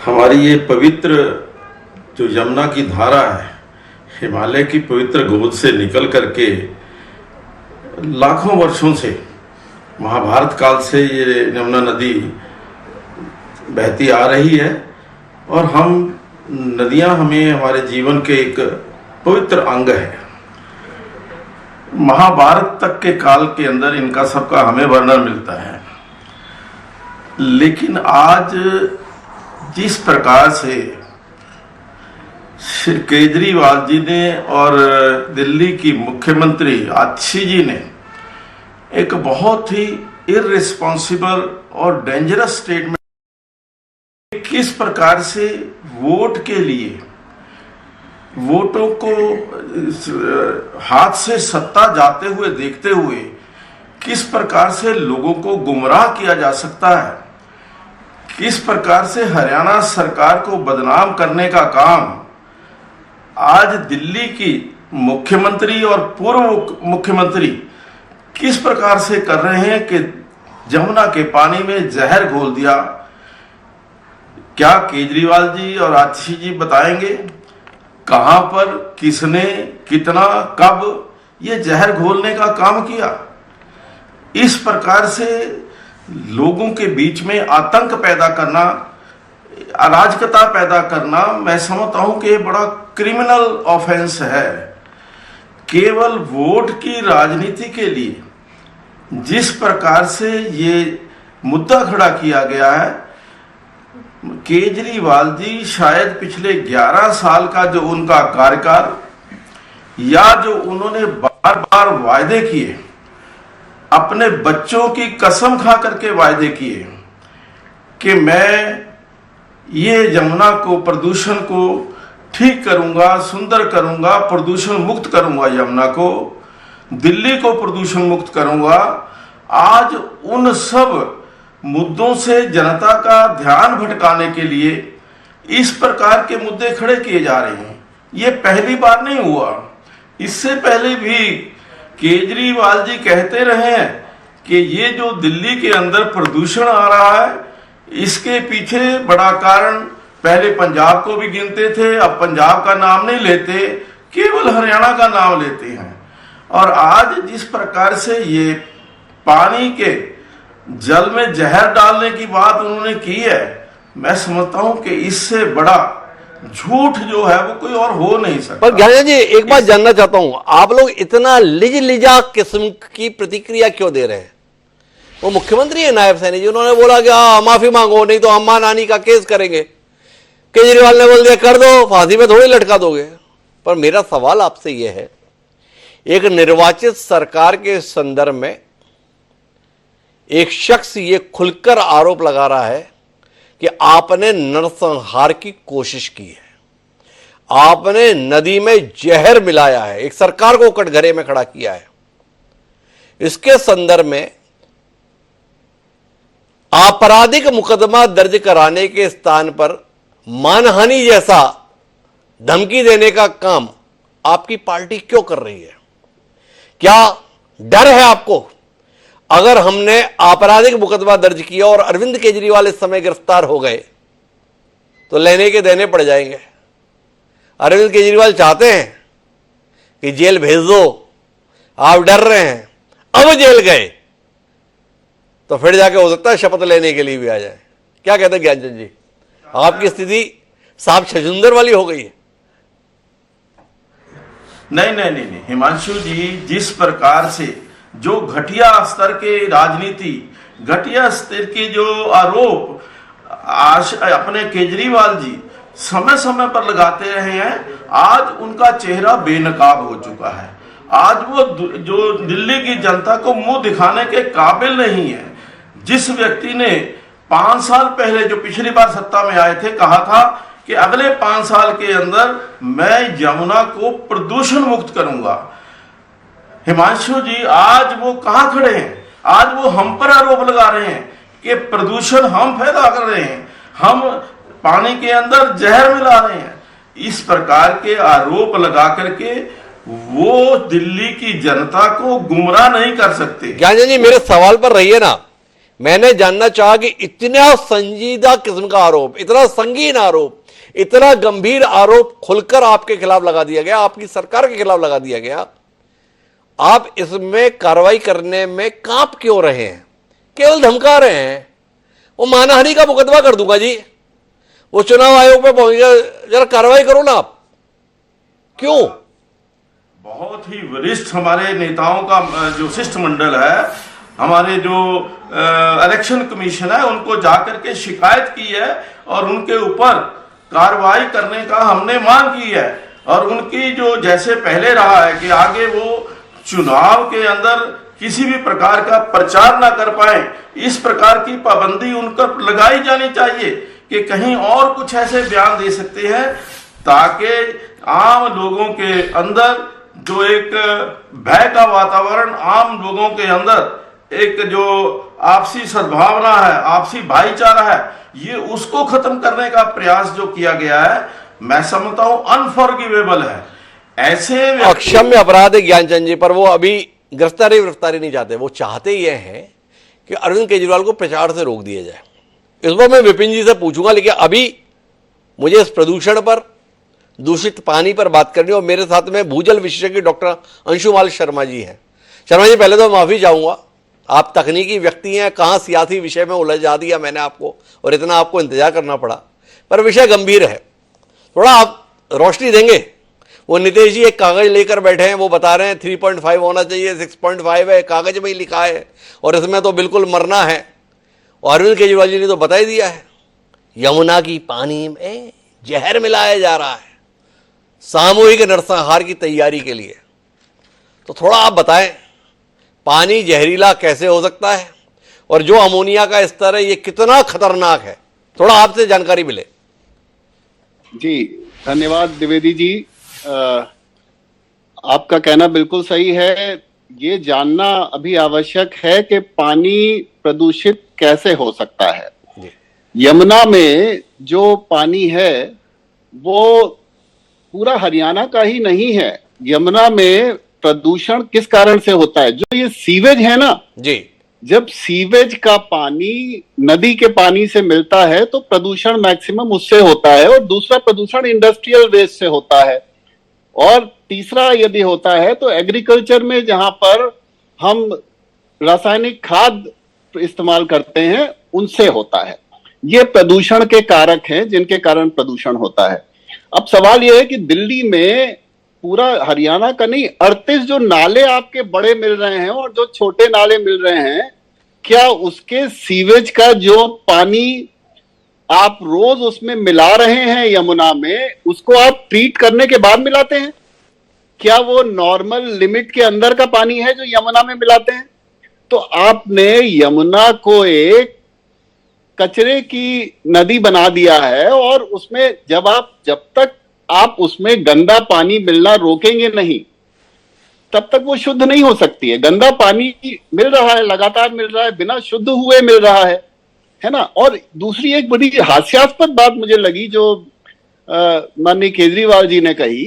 हमारी ये पवित्र जो यमुना की धारा है, हिमालय की पवित्र गोद से निकल करके लाखों वर्षों से, महाभारत काल से ये यमुना नदी बहती आ रही है और नदियां हमें हमारे जीवन के एक पवित्र अंग है। महाभारत तक के काल के अंदर इनका सबका हमें वर्णन मिलता है, लेकिन आज जिस प्रकार से श्री केजरीवाल जी ने और दिल्ली की मुख्यमंत्री आतिशी जी ने एक बहुत ही इररिस्पॉन्सिबल और डेंजरस स्टेटमेंट, किस प्रकार से वोट के लिए वोटों को हाथ से सत्ता जाते हुए देखते हुए किस प्रकार से लोगों को गुमराह किया जा सकता है, किस प्रकार से हरियाणा सरकार को बदनाम करने का काम आज दिल्ली की मुख्यमंत्री और पूर्व मुख्यमंत्री किस प्रकार से कर रहे हैं कि जमुना के पानी में जहर घोल दिया। क्या केजरीवाल जी और आतिशी जी बताएंगे कहां पर, किसने, कितना, कब ये जहर घोलने का काम किया? इस प्रकार से लोगों के बीच में आतंक पैदा करना, अराजकता पैदा करना, मैं समझता हूं कि ये बड़ा क्रिमिनल ऑफेंस है। केवल वोट की राजनीति के लिए जिस प्रकार से ये मुद्दा खड़ा किया गया है, केजरीवाल जी शायद पिछले 11 साल का जो उनका कार्यकाल या जो उन्होंने बार बार वायदे किए, अपने बच्चों की कसम खा करके वायदे किए कि मैं ये यमुना को, प्रदूषण को ठीक करूंगा, सुंदर करूंगा, प्रदूषण मुक्त करूंगा, यमुना को, दिल्ली को प्रदूषण मुक्त करूंगा। आज उन सब मुद्दों से जनता का ध्यान भटकाने के लिए इस प्रकार के मुद्दे खड़े किए जा रहे हैं। ये पहली बार नहीं हुआ, इससे पहले भी केजरीवाल जी कहते रहे हैं कि ये जो दिल्ली के अंदर प्रदूषण आ रहा है, इसके पीछे बड़ा कारण, पहले पंजाब को भी गिनते थे, अब पंजाब का नाम नहीं लेते, केवल हरियाणा का नाम लेते हैं। और आज जिस प्रकार से ये पानी के जल में जहर डालने की बात उन्होंने की है, मैं समझता हूं कि इससे बड़ा झूठ जो है वो कोई और हो नहीं सकता। पर ज्ञान जी, एक बात जानना चाहता हूं, आप लोग इतना लिजा किस्म की प्रतिक्रिया क्यों दे रहे हैं? वो मुख्यमंत्री है नायब सैनी जी, उन्होंने बोला कि माफी मांगो नहीं तो अम्मा नानी का केस करेंगे। केजरीवाल ने बोल दिया कर दो, फांसी में थोड़ी लटका दोगे। पर मेरा सवाल आपसे यह है, एक निर्वाचित सरकार के संदर्भ में एक शख्स ये खुलकर आरोप लगा रहा है कि आपने नरसंहार की कोशिश की है, आपने नदी में जहर मिलाया है, एक सरकार को कटघरे में खड़ा किया है। इसके संदर्भ में आपराधिक मुकदमा दर्ज कराने के स्थान पर मानहानि जैसा धमकी देने का काम आपकी पार्टी क्यों कर रही है? क्या डर है आपको अगर हमने आपराधिक मुकदमा दर्ज किया और अरविंद केजरीवाल इस समय गिरफ्तार हो गए तो लेने के देने पड़ जाएंगे? अरविंद केजरीवाल चाहते हैं कि जेल भेज दो, आप डर रहे हैं, अब जेल गए तो फिर जाके हो सकता है शपथ लेने के लिए भी आ जाए। क्या कहते हैं ज्ञानचंद जी, आपकी स्थिति साहब छजुंदर वाली हो गई है? नहीं, हिमांशु जी, जिस प्रकार से जो घटिया स्तर के राजनीति, घटिया स्तर के जो आरोप अपने केजरीवाल जी समय समय पर लगाते रहे हैं, आज उनका चेहरा बेनकाब हो चुका है। आज वो जो दिल्ली की जनता को मुंह दिखाने के काबिल नहीं है। जिस व्यक्ति ने 5 साल पहले, जो पिछली बार सत्ता में आए थे, कहा था कि अगले 5 साल के अंदर मैं यमुना को प्रदूषण मुक्त करूंगा, हिमांशु जी आज वो कहां खड़े हैं? आज वो हम पर आरोप लगा रहे हैं कि प्रदूषण हम पैदा कर रहे हैं, हम पानी के अंदर जहर मिला रहे हैं। इस प्रकार के आरोप लगा करके वो दिल्ली की जनता को गुमराह नहीं कर सकते। ज्ञानचंद जी, मेरे सवाल पर रहिए ना। मैंने जानना चाहा कि इतना संजीदा किस्म का आरोप, इतना संगीन आरोप, इतना गंभीर आरोप खुलकर आपके खिलाफ लगा दिया गया, आपकी सरकार के खिलाफ लगा दिया गया, आप इसमें कार्रवाई करने में कांप क्यों रहे हैं? केवल धमका रहे हैं। वो मानहानि का मुकदमा कर दूंगा जी, वो चुनाव आयोग पे पहुंच गया, जरा कार्रवाई करो ना आप। क्यों? बहुत ही वरिष्ठ हमारे नेताओं का जो शिष्टमंडल है, हमारे जो इलेक्शन कमीशन है, उनको जाकर के शिकायत की है और उनके ऊपर कार्रवाई करने का हमने मांग की है। और उनकी जो जैसे पहले रहा है कि आगे वो चुनाव के अंदर किसी भी प्रकार का प्रचार ना कर पाए, इस प्रकार की पाबंदी उन पर लगाई जानी चाहिए कि कहीं और कुछ ऐसे बयान दे सकते हैं ताकि आम लोगों के अंदर जो एक भय का वातावरण, आम लोगों के अंदर एक जो आपसी सद्भावना है, आपसी भाईचारा है, ये उसको खत्म करने का प्रयास जो किया गया है, मैं समझता हूं अनफॉरगिवेबल है। ऐसे अक्षम्य अपराध है ज्ञानचंद जी, पर वो अभी गिरफ्तारी नहीं चाहते। वो चाहते ये हैं कि अरविंद केजरीवाल को प्रचार से रोक दिया जाए। इस बार मैं विपिन जी से पूछूंगा, लेकिन अभी मुझे इस प्रदूषण पर, दूषित पानी पर बात करनी है और मेरे साथ में भूजल विशेषज्ञ डॉक्टर अंशुमाल शर्मा जी हैं। शर्मा जी, पहले तो माफी चाहूंगा, आप तकनीकी व्यक्ति हैं, कहां सियासी विषय में उलझा दिया मैंने आपको और इतना आपको इंतजार करना पड़ा, पर विषय गंभीर है, थोड़ा आप रोशनी देंगे। वो नीतीश जी एक कागज लेकर बैठे हैं, वो बता रहे हैं 3.5 होना चाहिए, 6.5 है, कागज में ही लिखा है और इसमें तो बिल्कुल मरना है। और अरविंद केजरीवाल जी ने तो बता ही दिया है, यमुना की पानी में जहर मिलाया जा रहा है सामूहिक नरसंहार की तैयारी के लिए। तो थोड़ा आप बताएं, पानी जहरीला कैसे हो सकता है और जो अमोनिया का स्तर है ये कितना खतरनाक है, थोड़ा आपसे जानकारी मिले। जी धन्यवाद द्विवेदी जी। आपका कहना बिल्कुल सही है। ये जानना अभी आवश्यक है कि पानी प्रदूषित कैसे हो सकता है। यमुना में जो पानी है वो पूरा हरियाणा का ही नहीं है। यमुना में प्रदूषण किस कारण से होता है? जो ये सीवेज है ना जी, जब सीवेज का पानी नदी के पानी से मिलता है तो प्रदूषण मैक्सिमम उससे होता है, और दूसरा प्रदूषण इंडस्ट्रियल वेस्ट से होता है, और तीसरा यदि होता है तो एग्रीकल्चर में जहां पर हम रासायनिक खाद इस्तेमाल करते हैं उनसे होता है। ये प्रदूषण के कारक हैं जिनके कारण प्रदूषण होता है। अब सवाल यह है कि दिल्ली में, पूरा हरियाणा का नहीं, 38 जो नाले आपके बड़े मिल रहे हैं और जो छोटे नाले मिल रहे हैं, क्या उसके सीवेज का जो पानी आप रोज उसमें मिला रहे हैं यमुना में, उसको आप ट्रीट करने के बाद मिलाते हैं? क्या वो नॉर्मल लिमिट के अंदर का पानी है जो यमुना में मिलाते हैं? तो आपने यमुना को एक कचरे की नदी बना दिया है, और उसमें जब तक आप उसमें गंदा पानी मिलना रोकेंगे नहीं, तब तक वो शुद्ध नहीं हो सकती है। गंदा पानी मिल रहा है, लगातार मिल रहा है, बिना शुद्ध हुए मिल रहा है ना। और दूसरी एक बड़ी हास्यास्पद बात मुझे लगी जो माननीय केजरीवाल जी ने कही,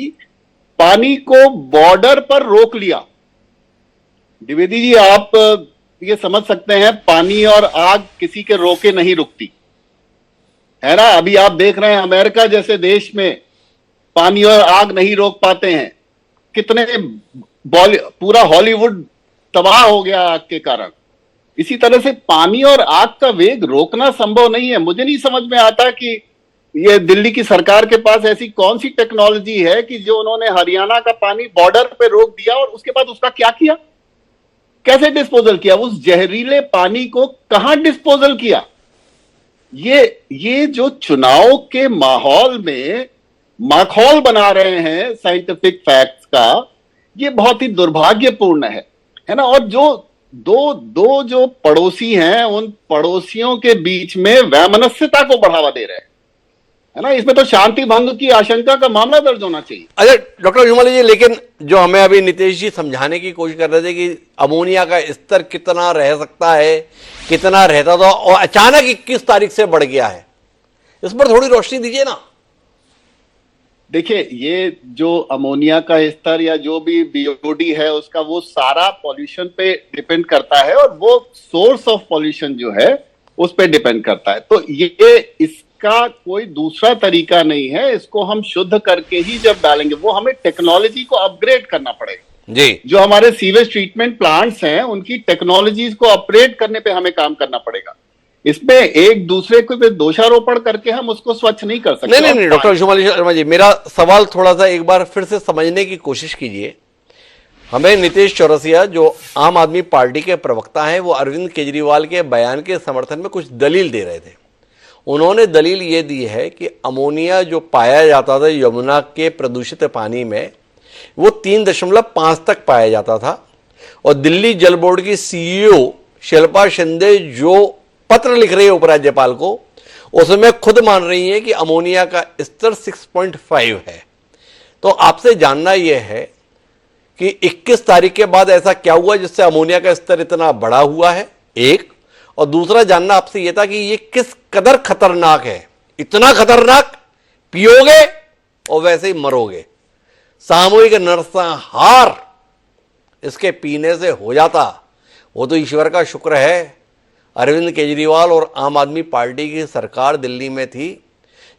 पानी को बॉर्डर पर रोक लिया। द्विवेदी जी, आप ये समझ सकते हैं, पानी और आग किसी के रोके नहीं रुकती है ना। अभी आप देख रहे हैं अमेरिका जैसे देश में पानी और आग नहीं रोक पाते हैं, कितने पूरा हॉलीवुड तबाह हो गया आग के कारण। इसी तरह से पानी और आग का वेग रोकना संभव नहीं है। मुझे नहीं समझ में आता कि ये दिल्ली की सरकार के पास ऐसी कौन सी टेक्नोलॉजी है कि जो उन्होंने हरियाणा का पानी बॉर्डर पे रोक दिया और उसके बाद उसका क्या किया, कैसे डिस्पोजल किया, उस जहरीले पानी को कहां डिस्पोजल किया। ये जो चुनाव के माहौल में माखौल बना रहे हैं साइंटिफिक फैक्ट्स का, ये बहुत ही दुर्भाग्यपूर्ण है ना। और जो दो जो पड़ोसी हैं, उन पड़ोसियों के बीच में वैमनस्यता को बढ़ावा दे रहे हैं, है ना। इसमें तो शांति भंग की आशंका का मामला दर्ज होना चाहिए। अच्छा डॉक्टर अंशुमाल जी, लेकिन जो हमें अभी नीतीश जी समझाने की कोशिश कर रहे थे कि अमोनिया का स्तर कितना रह सकता है, कितना रहता था और अचानक 21 तारीख से बढ़ गया है, इस पर थोड़ी रोशनी दीजिए ना। देखिए, ये जो अमोनिया का स्तर या जो भी बीओडी है उसका, वो सारा पॉल्यूशन पे डिपेंड करता है और वो सोर्स ऑफ पॉल्यूशन जो है उस पे डिपेंड करता है। तो ये इसका कोई दूसरा तरीका नहीं है, इसको हम शुद्ध करके ही जब डालेंगे, वो हमें टेक्नोलॉजी को अपग्रेड करना पड़ेगा। जी, जो हमारे सीवेज ट्रीटमेंट प्लांट्स हैं उनकी टेक्नोलॉजीज को अपग्रेड करने पे हमें काम करना पड़ेगा। इसमें एक दूसरे को पे दोषारोपण करके हम उसको स्वच्छ नहीं कर सकते। नहीं, डॉक्टर अंशुमाली शर्मा जी, मेरा सवाल थोड़ा सा एक बार फिर से समझने की कोशिश कीजिए। हमें नीतीश चौरसिया जो आम आदमी पार्टी के प्रवक्ता हैं, वो अरविंद केजरीवाल के बयान के समर्थन में कुछ दलील दे रहे थे। उन्होंने दलील ये दी है कि अमोनिया जो पाया जाता था यमुना के प्रदूषित पानी में, वो 3.5 तक पाया जाता था। और दिल्ली जल बोर्ड की सीईओ शिल्पा शिंदे जो पत्र लिख रही है उपराज्यपाल को, उसमें खुद मान रही है कि अमोनिया का स्तर 6.5 है। तो आपसे जानना यह है कि 21 तारीख के बाद ऐसा क्या हुआ जिससे अमोनिया का स्तर इतना बढ़ा हुआ है, एक। और दूसरा जानना आपसे यह था कि ये किस कदर खतरनाक है। इतना खतरनाक, पियोगे और वैसे ही मरोगे। सामूहिक नरसंहार इसके पीने से हो जाता। वो तो ईश्वर का शुक्र है अरविंद केजरीवाल और आम आदमी पार्टी की सरकार दिल्ली में थी,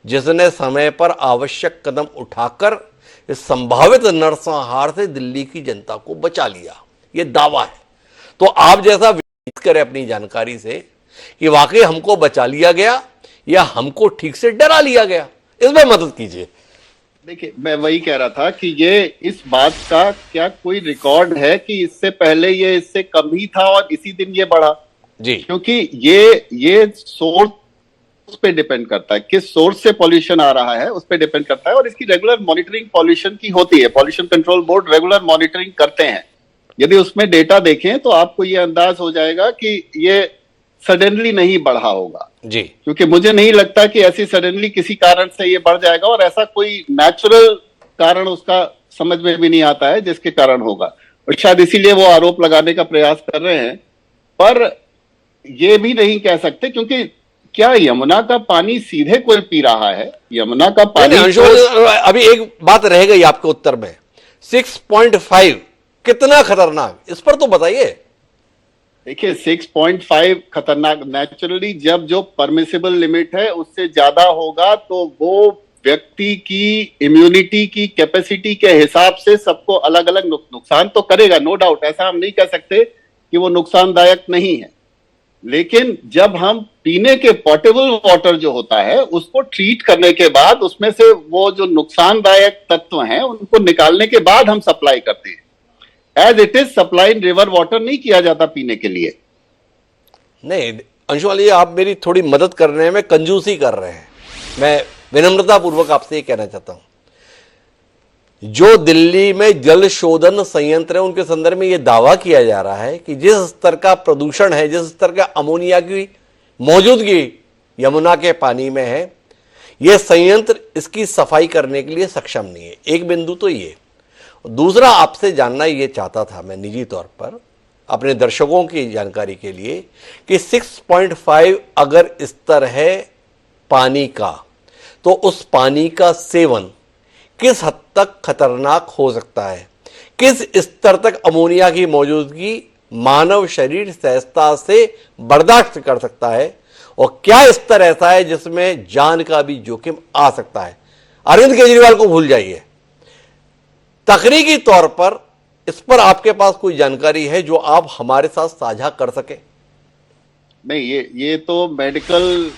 जिसने समय पर आवश्यक कदम उठाकर इस संभावित नरसंहार से दिल्ली की जनता को बचा लिया। ये दावा है। तो आप जैसा विदित करें अपनी जानकारी से कि वाकई हमको बचा लिया गया या हमको ठीक से डरा लिया गया, इसमें मदद कीजिए। देखिए, मैं वही कह रहा था कि ये इस बात का क्या कोई रिकॉर्ड है कि इससे पहले ये इससे कम ही था और इसी दिन ये बढ़ा? जी, क्योंकि ये सोर्स पे डिपेंड करता है, किस सोर्स से पॉल्यूशन आ रहा है उस पे डिपेंड करता है। और इसकी रेगुलर मॉनिटरिंग पॉल्यूशन की होती है, pollution control board regular monitoring करते हैं। यदि उसमें डेटा देखें तो आपको ये अंदाज हो जाएगा कि ये सडनली नहीं बढ़ा होगा जी, क्योंकि मुझे नहीं लगता कि ऐसी सडनली किसी कारण से ये बढ़ जाएगा और ऐसा कोई नेचुरल कारण उसका समझ में भी नहीं आता है जिसके कारण होगा। और शायद इसीलिए वो आरोप लगाने का प्रयास कर रहे हैं। पर ये भी नहीं कह सकते क्योंकि क्या यमुना का पानी सीधे कोई पी रहा है? यमुना का पानी अभी एक बात रह गई आपके उत्तर में, 6.5 कितना खतरनाक, इस पर तो बताइए। देखिए, 6.5 खतरनाक, नेचुरली जब जो परमिसिबल लिमिट है उससे ज्यादा होगा तो वो व्यक्ति की इम्यूनिटी की कैपेसिटी के हिसाब से सबको अलग अलग नुकसान तो करेगा, नो डाउट। ऐसा हम नहीं कह सकते कि वो नुकसानदायक नहीं है, लेकिन जब हम पीने के पोर्टेबल वाटर जो होता है उसको ट्रीट करने के बाद उसमें से वो जो नुकसानदायक तत्व हैं उनको निकालने के बाद हम सप्लाई करते हैं। As it is supply in river water नहीं किया जाता पीने के लिए। नहीं अंशुमाली, आप मेरी थोड़ी मदद करने में कंजूसी कर रहे हैं। मैं विनम्रता पूर्वक आपसे ये कहना चाहता हूं, जो दिल्ली में जल शोधन संयंत्र है उनके संदर्भ में यह दावा किया जा रहा है कि जिस स्तर का प्रदूषण है, जिस स्तर का अमोनिया की मौजूदगी यमुना के पानी में है, यह संयंत्र इसकी सफाई करने के लिए सक्षम नहीं है। एक बिंदु तो ये। दूसरा, आपसे जानना ये चाहता था मैं निजी तौर पर अपने दर्शकों की जानकारी के लिए कि 6.5 अगर स्तर है पानी का, तो उस पानी का सेवन किस हद तक खतरनाक हो सकता है? किस स्तर तक अमोनिया की मौजूदगी मानव शरीर सहजता से बर्दाश्त कर सकता है? और क्या स्तर ऐसा है जिसमें जान का भी जोखिम आ सकता है? अरविंद केजरीवाल को भूल जाइए। तकनीकी तौर पर इस पर आपके पास कोई जानकारी है जो आप हमारे साथ साझा कर सके? नहीं, ये तो मेडिकल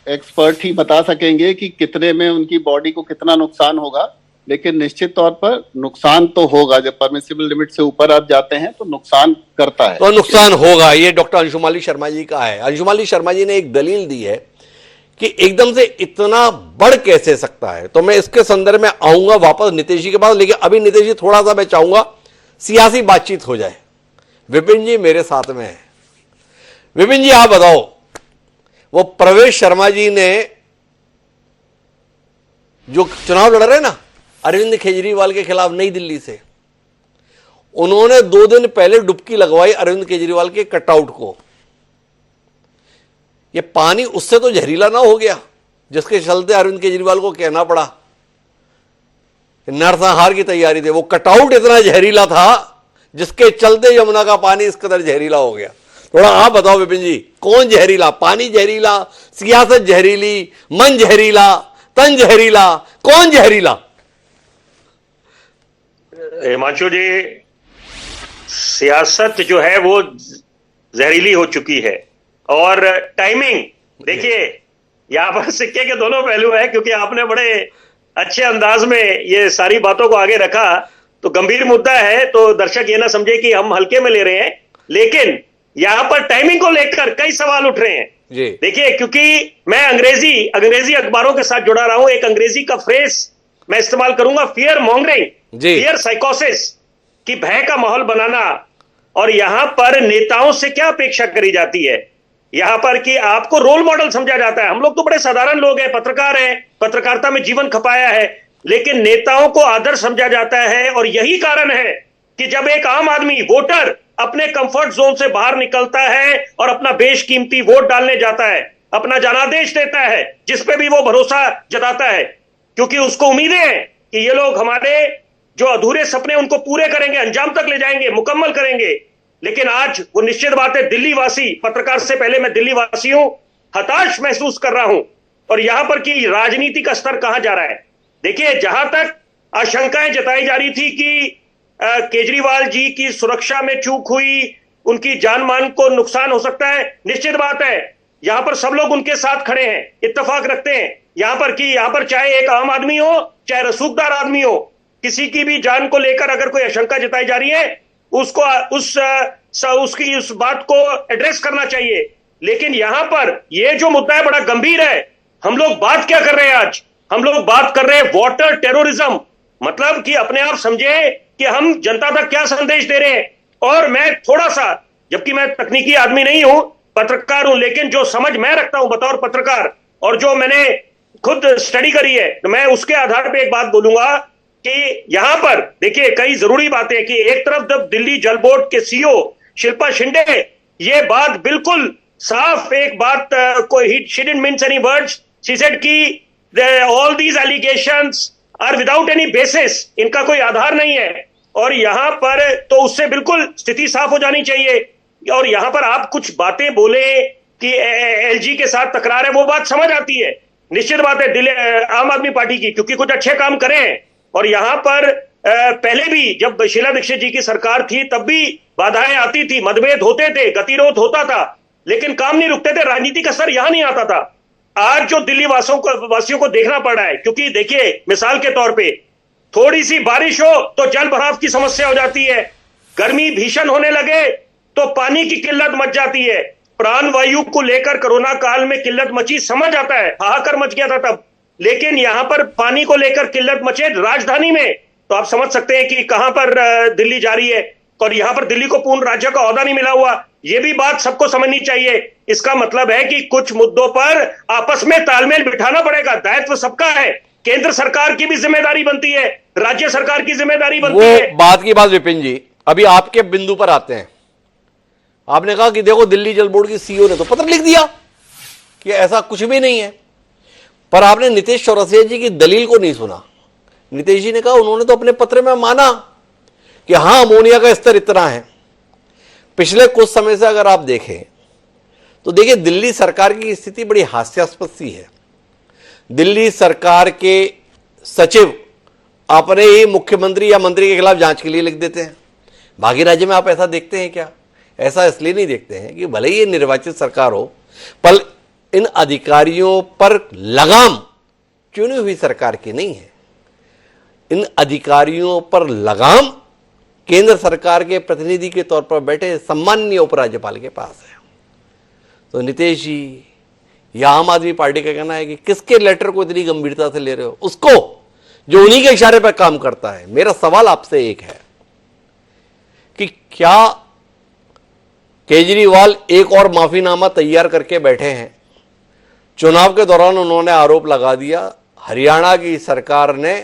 एक्सपर्ट ही बता सकेंगे कि कितने में उनकी बॉडी को कितना नुकसान होगा, लेकिन निश्चित तौर पर नुकसान तो होगा। जब परमिसिबल लिमिट से ऊपर आप जाते हैं तो नुकसान करता है। तो नुकसान होगा, ये डॉक्टर अंशुमाली शर्मा जी का है। अंशुमाली शर्मा जी ने एक दलील दी है कि एकदम से इतना बढ़ कैसे सकता है। तो मैं इसके संदर्भ में आऊंगा वापस नीतीश जी के पास, लेकिन अभी नीतीश जी थोड़ा सा मैं चाहूंगा सियासी बातचीत हो जाए। विपिन जी मेरे साथ में है। विपिन जी, आप बताओ, वो प्रवेश शर्मा जी ने जो चुनाव लड़ रहे ना अरविंद केजरीवाल के खिलाफ नई दिल्ली से, उन्होंने 2 दिन पहले डुबकी लगवाई अरविंद केजरीवाल के कटआउट को। ये पानी उससे तो जहरीला ना हो गया जिसके चलते अरविंद केजरीवाल को कहना पड़ा नरसंहार की तैयारी थी। वो कटआउट इतना जहरीला था जिसके चलते यमुना का पानी इस कदर जहरीला हो गया। थोड़ा आप बताओ विपिन जी, कौन जहरीला? पानी जहरीला, सियासत जहरीली, मन जहरीला, तन जहरीला, कौन जहरीला? हिमांशु जी, सियासत जो है वो जहरीली हो चुकी है और टाइमिंग, देखिए यहां पर सिक्के के दोनों पहलू है, क्योंकि आपने बड़े अच्छे अंदाज में ये सारी बातों को आगे रखा। तो गंभीर मुद्दा है, तो दर्शक ये ना समझे कि हम हल्के में ले रहे हैं, लेकिन यहां पर टाइमिंग को लेकर कई सवाल उठ रहे हैं जी। देखिए, क्योंकि मैं अंग्रेजी अखबारों के साथ जुड़ा रहा हूं, एक अंग्रेजी का फ्रेज मैं इस्तेमाल करूंगा, फियर मॉन्गरिंग, फियर साइकोसिस, कि भय का माहौल बनाना। और यहां पर नेताओं से क्या अपेक्षा करी जाती है यहां पर कि आपको रोल मॉडल समझा जाता है। हम लोग तो बड़े साधारण लोग हैं, पत्रकार हैं, पत्रकारिता में जीवन खपाया है, लेकिन नेताओं को आदर्श समझा जाता है। और यही कारण है कि जब एक आम आदमी वोटर अपने कंफर्ट जोन से बाहर निकलता है और अपना बेशकीमती वोट डालने जाता है, अपना जनादेश देता है, जिस पे भी वो भरोसा जताता है, क्योंकि उसको उम्मीदें हैं कि ये लोग हमारे जो अधूरे सपने उनको पूरे करेंगे, अंजाम तक ले जाएंगे, मुकम्मल करेंगे। लेकिन आज वो निश्चित बात है, दिल्ली वासी, पत्रकार से पहले मैं दिल्ली वासी हूं, हताश महसूस कर रहा हूं। और यहां पर की राजनीति का स्तर कहां जा रहा है? देखिए, जहां तक आशंकाएं जताई जा रही थी कि केजरीवाल जी की सुरक्षा में चूक हुई, उनकी जान मान को नुकसान हो सकता है, निश्चित बात है यहां पर सब लोग उनके साथ खड़े हैं, इत्तेफाक रखते हैं यहां पर चाहे एक आम आदमी हो, चाहे रसूखदार आदमी हो, किसी की भी जान को लेकर अगर कोई आशंका जताई जा रही है, उसको उस बात को एड्रेस करना चाहिए। लेकिन यहां पर यह जो मुद्दा है बड़ा गंभीर है। हम लोग बात क्या कर रहे हैं आज? हम लोग बात कर रहे हैं वाटर टेररिज्म, मतलब कि अपने आप समझे कि हम जनता तक क्या संदेश दे रहे हैं। और मैं थोड़ा सा, जबकि मैं तकनीकी आदमी नहीं हूं, पत्रकार हूं, लेकिन जो समझ मैं रखता हूं बतौर पत्रकार और जो मैंने खुद स्टडी करी है, तो मैं उसके आधार पे एक बात बोलूंगा कि यहां पर देखिए कई जरूरी बातें कि एक तरफ जब दिल्ली जल बोर्ड के सीईओ शिल्पा शिंदे ये बात बिल्कुल साफ एक बात she didn't means any words, she said कि all these allegations are without any basis, इनका कोई आधार नहीं है। और यहां पर तो उससे बिल्कुल स्थिति साफ हो जानी चाहिए। और यहां पर आप कुछ बातें बोले कि एलजी के साथ तकरार है, वो बात समझ आती है, निश्चित बात है आम आदमी पार्टी की, क्योंकि कुछ अच्छे काम करे हैं। और यहां पर पहले भी जब शीला दीक्षित जी की सरकार थी तब भी बाधाएं आती थी, मतभेद होते थे, गतिरोध होता था, लेकिन काम नहीं रुकते थे, राजनीतिक असर यहां नहीं आता था। आज जो दिल्ली वासियों को देखना पड़ रहा है, क्योंकि देखिए मिसाल के तौर पे थोड़ी सी बारिश हो तो जल भराव की समस्या हो जाती है, गर्मी भीषण होने लगे तो पानी की किल्लत मच जाती है, प्राण वायु को लेकर कोरोना काल में किल्लत मची, समझ आता है, हाहाकार मच गया था तब। लेकिन यहां पर पानी को लेकर किल्लत मचे राजधानी में, तो आप समझ सकते हैं कि कहां पर दिल्ली जा रही है। और यहां पर दिल्ली को पूर्ण राज्य का ओहदा नहीं मिला हुआ, यह भी बात सबको समझनी चाहिए। इसका मतलब है कि कुछ मुद्दों पर आपस में तालमेल बिठाना पड़ेगा, दायित्व सबका है, केंद्र सरकार की भी जिम्मेदारी बनती है, राज्य सरकार की जिम्मेदारी बनती है। बात की बात विपिन जी, अभी आपके बिंदु पर आते हैं। आपने कहा कि देखो दिल्ली जल बोर्ड की सीईओ ने तो पत्र लिख दिया कि ऐसा कुछ भी नहीं है, पर आपने नीतीश चौरसिया जी की दलील को नहीं सुना। नीतीश जी ने कहा, उन्होंने तो अपने पत्र में माना कि हां अमोनिया का स्तर इतना है। पिछले कुछ समय से अगर आप देखें तो देखिए दिल्ली सरकार की स्थिति बड़ी हास्यास्पद सी है। दिल्ली सरकार के सचिव अपने ही मुख्यमंत्री या मंत्री के खिलाफ जांच के लिए लिख देते हैं। बाकी राज्य में आप ऐसा देखते हैं क्या? ऐसा इसलिए नहीं देखते हैं कि भले ही ये निर्वाचित सरकार हो, पर इन अधिकारियों पर लगाम चुनी हुई सरकार की नहीं है। इन अधिकारियों पर लगाम केंद्र सरकार के प्रतिनिधि के तौर पर बैठे सम्माननीय उपराज्यपाल के पास है। तो नीतीश जी या आम आदमी पार्टी का कहना है कि किसके लेटर को इतनी गंभीरता से ले रहे हो? उसको जो उन्हीं के इशारे पर काम करता है। मेरा सवाल आपसे एक है कि क्या केजरीवाल एक और माफीनामा तैयार करके बैठे हैं? चुनाव के दौरान उन्होंने आरोप लगा दिया हरियाणा की सरकार ने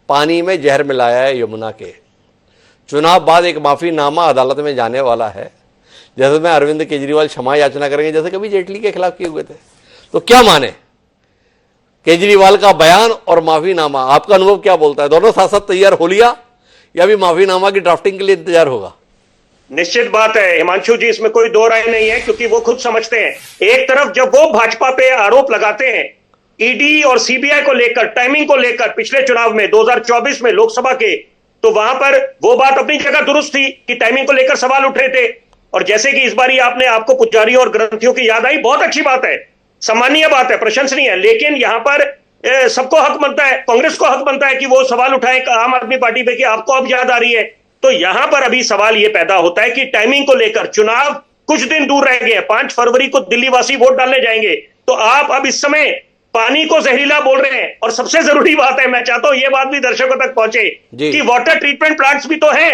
पानी में जहर मिलाया है यमुना के। चुनाव बाद एक माफीनामा अदालत में जाने वाला है, जैसे में अरविंद केजरीवाल क्षमा याचना करेंगे, जैसे कभी जेटली के खिलाफ किए हुए थे। तो क्या माने, केजरीवाल का बयान और माफीनामा, आपका अनुभव क्या बोलता है? दोनों साथ साथ तैयार हो लिया या अभी माफीनामा की ड्राफ्टिंग के लिए इंतजार होगा? निश्चित बात है हिमांशु जी, इसमें कोई दो राय नहीं है, क्योंकि वो खुद समझते हैं। एक तरफ जब वो भाजपा पे आरोप लगाते हैं ईडी और सीबीआई को लेकर, टाइमिंग को लेकर, पिछले चुनाव में 2024 में लोकसभा के, तो वहां पर वो बात अपनी जगह दुरुस्त थी कि टाइमिंग को लेकर सवाल उठ रहे थे। और जैसे कि इस बारी आपको पुजारियों और ग्रंथियों की याद आई, बहुत अच्छी बात है, सम्मानीय बात है, प्रशंसनीय है। लेकिन यहां पर सबको हक बनता है, कांग्रेस को हक बनता है कि वो सवाल उठाए आम आदमी पार्टी पे कि आपको अब याद आ रही है। तो यहां पर अभी सवाल ये पैदा होता है कि टाइमिंग को लेकर, चुनाव कुछ दिन दूर रह गए, 5 फरवरी को दिल्ली वासी वोट डालने जाएंगे, तो आप अब इस समय पानी को जहरीला बोल रहे हैं। और सबसे जरूरी बात है, मैं चाहता हूं ये बात भी दर्शकों तक पहुंचे कि वाटर ट्रीटमेंट प्लांट्स भी तो है।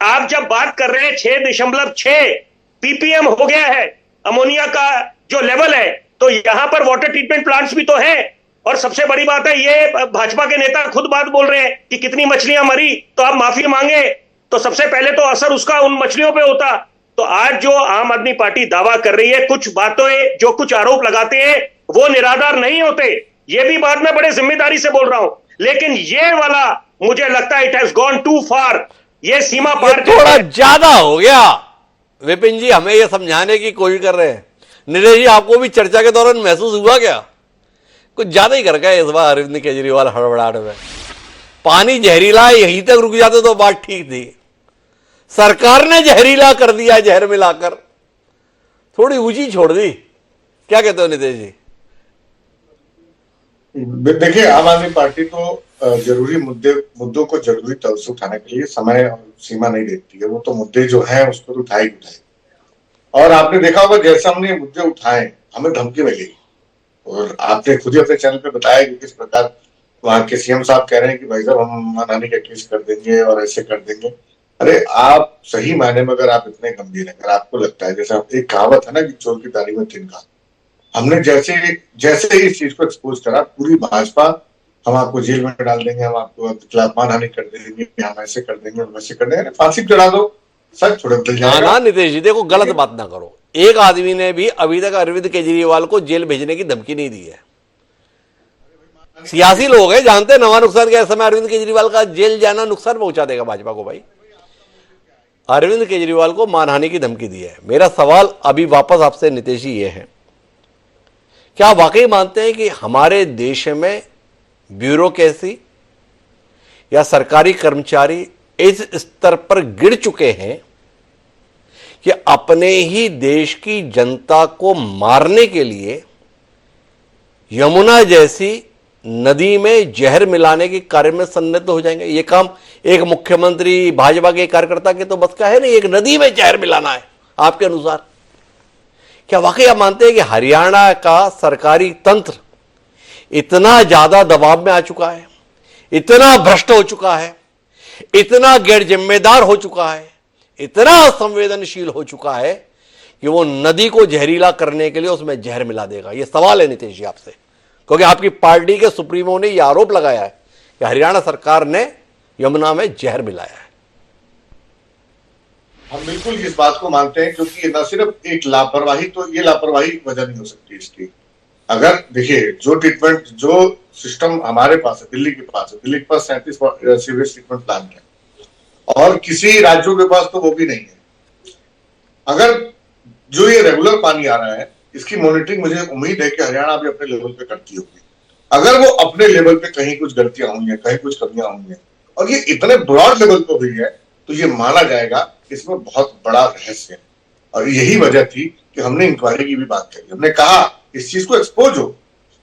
आप जब बात कर रहे हैं 6.6 पीपीएम हो गया है अमोनिया का जो लेवल है, तो यहां पर वाटर ट्रीटमेंट प्लांट्स भी तो है। और सबसे बड़ी बात है, ये भाजपा के नेता खुद बात बोल रहे हैं कि कितनी मछलियां मरी, तो आप माफी मांगे, तो सबसे पहले तो असर उसका उन मछलियों पे होता। तो आज जो आम आदमी पार्टी दावा कर रही है, कुछ बातें, जो कुछ आरोप लगाते हैं, वो निराधार नहीं होते। ये भी बात मैं बड़े जिम्मेदारी से बोल रहा हूं। लेकिन ये वाला मुझे लगता है इट हैज गॉन टू फार, ये सीमा पार थोड़ा ज्यादा हो गया। विपिन जी हमें ये समझाने की कोशिश कर रहे हैं। नीरज जी, आपको भी चर्चा के दौरान महसूस हुआ क्या कुछ ज्यादा ही कर गए इस बार अरविंद केजरीवाल हड़बड़ाहट में? पानी जहरीला, यहीं तक रुक जाते तो बात ठीक थी। सरकार ने जहरीला कर दिया, जहर मिलाकर थोड़ी ऊंची छोड़ दी। क्या कहते हो नितेश जी? देखिए, आम आदमी पार्टी तो जरूरी मुद्दों को जरूरी तौर से उठाने के लिए समय और सीमा नहीं देखती है। वो तो मुद्दे जो हैं उसको तो उठाएगी। और आपने देखा होगा, जैसे हमने मुद्दे उठाए, हमें धमकी मिली। और आपने खुद ही अपने चैनल पे बताया कि किस प्रकार वहां के सीएम साहब कह रहे हैं कि भाई साहब हम मानहानि का केस कर देंगे और ऐसे कर देंगे। अरे आप सही मायने में अगर आप इतने गंभीर हैं, अगर आपको लगता है, जैसे एक कहावत है ना कि चोर की दाढ़ी में तिनका, हमने जैसे ही इस चीज को एक्सपोज करा, पूरी भाजपा, हम आपको जेल में डाल देंगे, हम आपको खिलाफ मानहानि कर देंगे, हम ऐसे कर देंगे, हम वैसे कर देंगे, फांसी चढ़ा दो, सच थोड़े बदल जाएगा। ना नितेश जी, देखो गलत बात ना करो। एक आदमी ने भी अभी तक अरविंद केजरीवाल को जेल भेजने की धमकी नहीं दी है। सियासी लोग हैं, जानते हैं नवा नुकसान क्या समय अरविंद केजरीवाल का जेल जाना नुकसान पहुंचा देगा भाजपा को। भाई अरविंद केजरीवाल को मानहानि की धमकी दी है। मेरा सवाल अभी वापस आपसे नितेश जी ये है, क्या आप वाकई मानते हैं कि हमारे देश में ब्यूरोक्रेसी या सरकारी कर्मचारी इस स्तर पर गिर चुके हैं कि अपने ही देश की जनता को मारने के लिए यमुना जैसी नदी में जहर मिलाने के कार्य में सन्निध हो जाएंगे? ये काम एक मुख्यमंत्री, भाजपा के कार्यकर्ता के तो बस का है नहीं, एक नदी में जहर मिलाना है आपके अनुसार। क्या वाकई आप मानते हैं कि हरियाणा का सरकारी तंत्र इतना ज्यादा दबाव में आ चुका है, इतना भ्रष्ट हो चुका है, इतना गैर जिम्मेदार हो चुका है, इतना संवेदनशील हो चुका है कि वो नदी को जहरीला करने के लिए उसमें जहर मिला देगा? ये सवाल है नितेश जी आपसे, क्योंकि आपकी पार्टी के सुप्रीमो ने यह आरोप लगाया है कि हरियाणा सरकार ने यमुना में जहर मिलाया है। हम बिल्कुल इस बात को मानते हैं, क्योंकि न सिर्फ एक लापरवाही, तो ये लापरवाही वजह नहीं हो सकती इसकी। अगर देखिए, जो ट्रीटमेंट, जो सिस्टम हमारे पास है, दिल्ली के पास है, दिल्ली के पास 37 सीवेज ट्रीटमेंट प्लांट है और किसी राज्यों के पास तो वो भी नहीं है। अगर जो ये रेगुलर पानी आ रहा है, इसकी मॉनिटरिंग मुझे उम्मीद है कि हरियाणा भी अपने लेवल पे करती होगी। अगर वो अपने लेवल पे कहीं कुछ गलतियां हुई हैं, कहीं कुछ कमियां हुई हैं, और ये इतने ब्रॉड लेवल पे हुई है, तो ये माना जाएगा इसमें बहुत बड़ा रहस्य है। और यही वजह थी कि हमने इंक्वायरी की भी बात करी। हमने कहा इस चीज को एक्सपोज हो।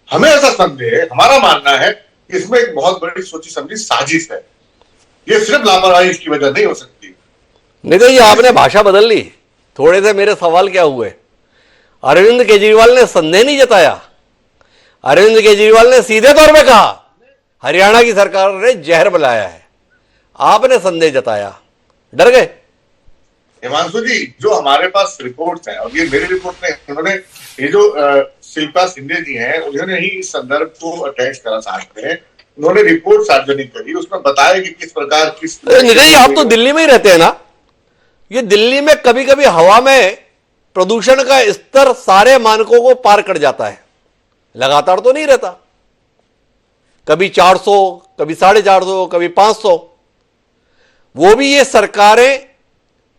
हमें ऐसा संदेह है, हमारा मानना है कि इसमें एक बहुत बड़ी सोची समझी साजिश है। ये सिर्फ लापरवाही इसकी वजह नहीं हो सकती। नितेश जी, आपने भाषा बदल ली। थोड़े से मेरे सवाल क्या हुए? अरविंद केजरीवाल ने संदेह नहीं जताया, अरविंद केजरीवाल ने सीधे तौर पे कहा हरियाणा की सरकार ने जहर मिलाया है। आपने संदेह जताया, डर गए? हिमांशु जी, जो हमारे पास रिपोर्ट्स हैं, और ये मेरी रिपोर्ट नहीं, उन्होंने, ये जो शिल्पा शिंदे जी हैं, उन्होंने ही इस संदर्भ को अटैच करा साथ में, उन्होंने रिपोर्ट सार्वजनिक करी, उसमें बताया कि किस प्रकार किस। नितेश जी, आप तो दिल्ली में ही रहते हैं ना? ये दिल्ली में कभी कभी हवा में प्रदूषण का स्तर सारे मानकों को पार कर जाता है, लगातार तो नहीं रहता। कभी 400, कभी 450, कभी 500। वो भी ये सरकारें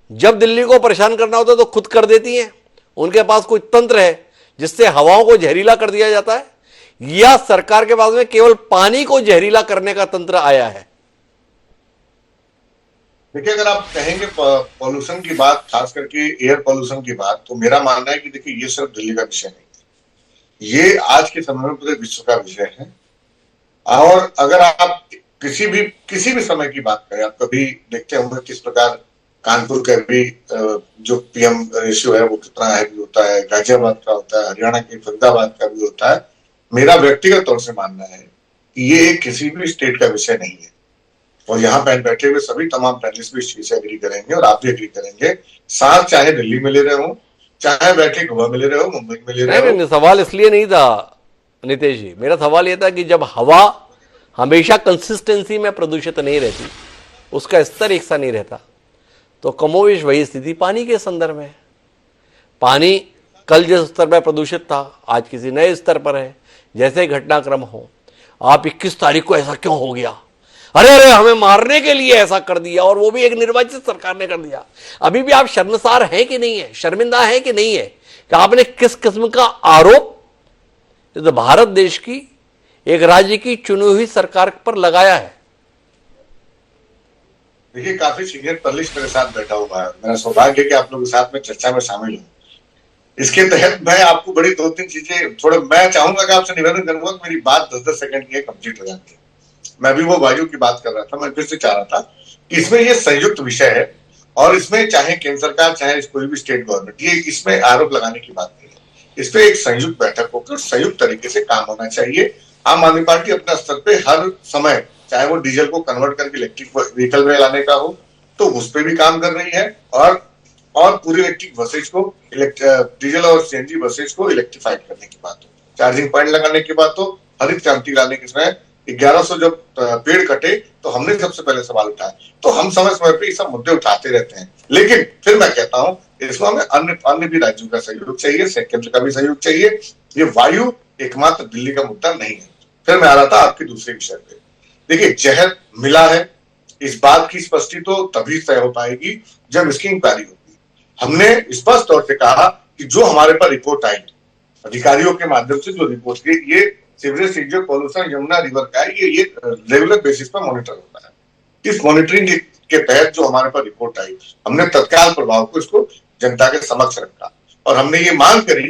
जब दिल्ली को परेशान करना होता है तो खुद कर देती हैं। उनके पास कोई तंत्र है जिससे हवाओं को जहरीला कर दिया जाता है, या सरकार के पास में केवल पानी को जहरीला करने का तंत्र आया है? देखिए, अगर आप कहेंगे पॉल्यूशन की बात, खास करके एयर पॉल्यूशन की बात, तो मेरा मानना है कि देखिए ये सिर्फ दिल्ली का विषय नहीं है, ये आज के समय में पूरे विश्व का विषय है। और अगर आप किसी भी समय की बात करें, आप कभी देखते होंगे किस प्रकार कानपुर का भी जो पीएम रेशियो है वो कितना हैवी होता है, गाजियाबाद का होता है, हरियाणा के फरीदाबाद का भी होता है। मेरा व्यक्तिगत तौर से मानना है कि ये किसी भी स्टेट का विषय नहीं है, और यहाँ पे बैठे हुए सभी तमाम पैनलिस्ट भी इस चीज से एग्री करेंगे और आप भी एग्री करेंगे। सांस चाहे दिल्ली में ले रहे हो, चाहे बैठे गोवा में ले रहे हो, मुंबई में ले रहे हो। नहीं, सवाल इसलिए नहीं था नितेश जी, मेरा सवाल यह था कि जब हवा हमेशा कंसिस्टेंसी में प्रदूषित नहीं रहती, उसका स्तर एक सा नहीं रहता, तो कमोवेश वही स्थिति पानी के संदर्भ में। पानी कल जिस स्तर पर प्रदूषित था, आज किसी नए स्तर पर है। जैसे घटनाक्रम हो, आप 21 तारीख को ऐसा क्यों हो गया, अरे अरे हमें मारने के लिए ऐसा कर दिया, और वो भी एक निर्वाचित सरकार ने कर दिया। अभी भी आप शर्मसार हैं कि नहीं है, शर्मिंदा है कि नहीं है कि आपने किस किस्म का आरोप तो भारत देश की एक राज्य की चुनी हुई सरकार पर लगाया है? देखिए, काफी सीनियर पैनलिस्ट मेरे साथ बैठा हुआ है, मेरा सौभाग्य है कि आप लोगों के साथ में चर्चा में शामिल हूँ। इसके तहत मैं आपको बड़ी 2-3 चीजें थोड़ा मैं चाहूंगा कि आपसे निवेदन करूंगा कि मेरी बात 10-10 सेकंड की कंप्लीट हो जाती है। मैं भी वो वायु की बात कर रहा था, मैं फिर से चाह रहा था कि इसमें ये संयुक्त विषय है, और इसमें चाहे केंद्र सरकार चाहे कोई भी स्टेट गवर्नमेंट, ये इसमें आरोप लगाने की बात नहीं है। इस पे एक संयुक्त बैठक होकर संयुक्त तरीके से काम होना चाहिए। आम आदमी पार्टी अपने स्तर पे हर समय, चाहे वो डीजल को कन्वर्ट करके इलेक्ट्रिक व्हीकल में लाने का हो तो उस पर भी काम कर रही है, और पूरी इलेक्ट्रिक बसेज को, डीजल और सीएनजी बसेज को इलेक्ट्रीफाइड करने की बात हो, चार्जिंग पॉइंट लगाने की बात हो, हरित क्रांति लाने की। समय 1100 जब पेड़ कटे तो हमने सबसे पहले सवाल उठाया। तो हम समय समय पे ये सब मुद्दे उठाते रहते हैं, लेकिन फिर मैं कहता हूँ इसमें हमें अन्य भी राज्यों का सहयोग चाहिए, केंद्र का भी सहयोग चाहिए। ये वायु एकमात्र दिल्ली का मुद्दा नहीं है। फिर मैं आ रहा था आपके दूसरे विषय पे। देखिए, जहर मिला है, इस बात की स्पष्टि तो तभी तय हो पाएगी जब इसकी इंक्वायरी होगी। हमने स्पष्ट तौर से कहा कि जो हमारे पास रिपोर्ट आई अधिकारियों के माध्यम से, जो रिपोर्ट की, ये sewerage sewerage pollution Yamuna river का है, ये रेगुलर बेसिस पर मॉनिटर होता है। इस मॉनिटरिंग के तहत जो हमारे पास रिपोर्ट आई, हमने तत्काल प्रभाव को इसको जनता के समक्ष रखा, और हमने ये मांग करी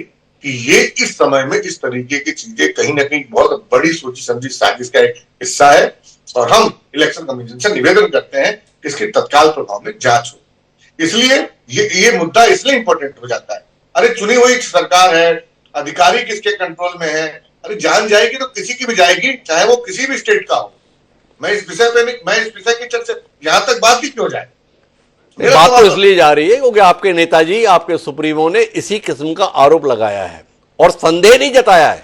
कि ये इस समय में इस तरीके की चीजें कहीं ना कहीं बहुत बड़ी सोची समझी साजिश का एक हिस्सा है, और हम इलेक्शन कमीशन से निवेदन करते हैं कि इसके तत्काल प्रभाव में जांच हो। इसलिए ये मुद्दा इसलिए इंपॉर्टेंट हो जाता है। अरे चुनी हुई सरकार है, अधिकारी किसके कंट्रोल में है, अरे जान जाएगी तो किसी की भी जाएगी, चाहे वो किसी भी स्टेट का हो। मैं इस विषय की चर्चा यहां तक बात ही क्यों जाए, बात तो इसलिए जा रही है क्योंकि आपके नेताजी, आपके सुप्रीमो ने इसी किस्म का आरोप लगाया है और संदेह नहीं जताया है।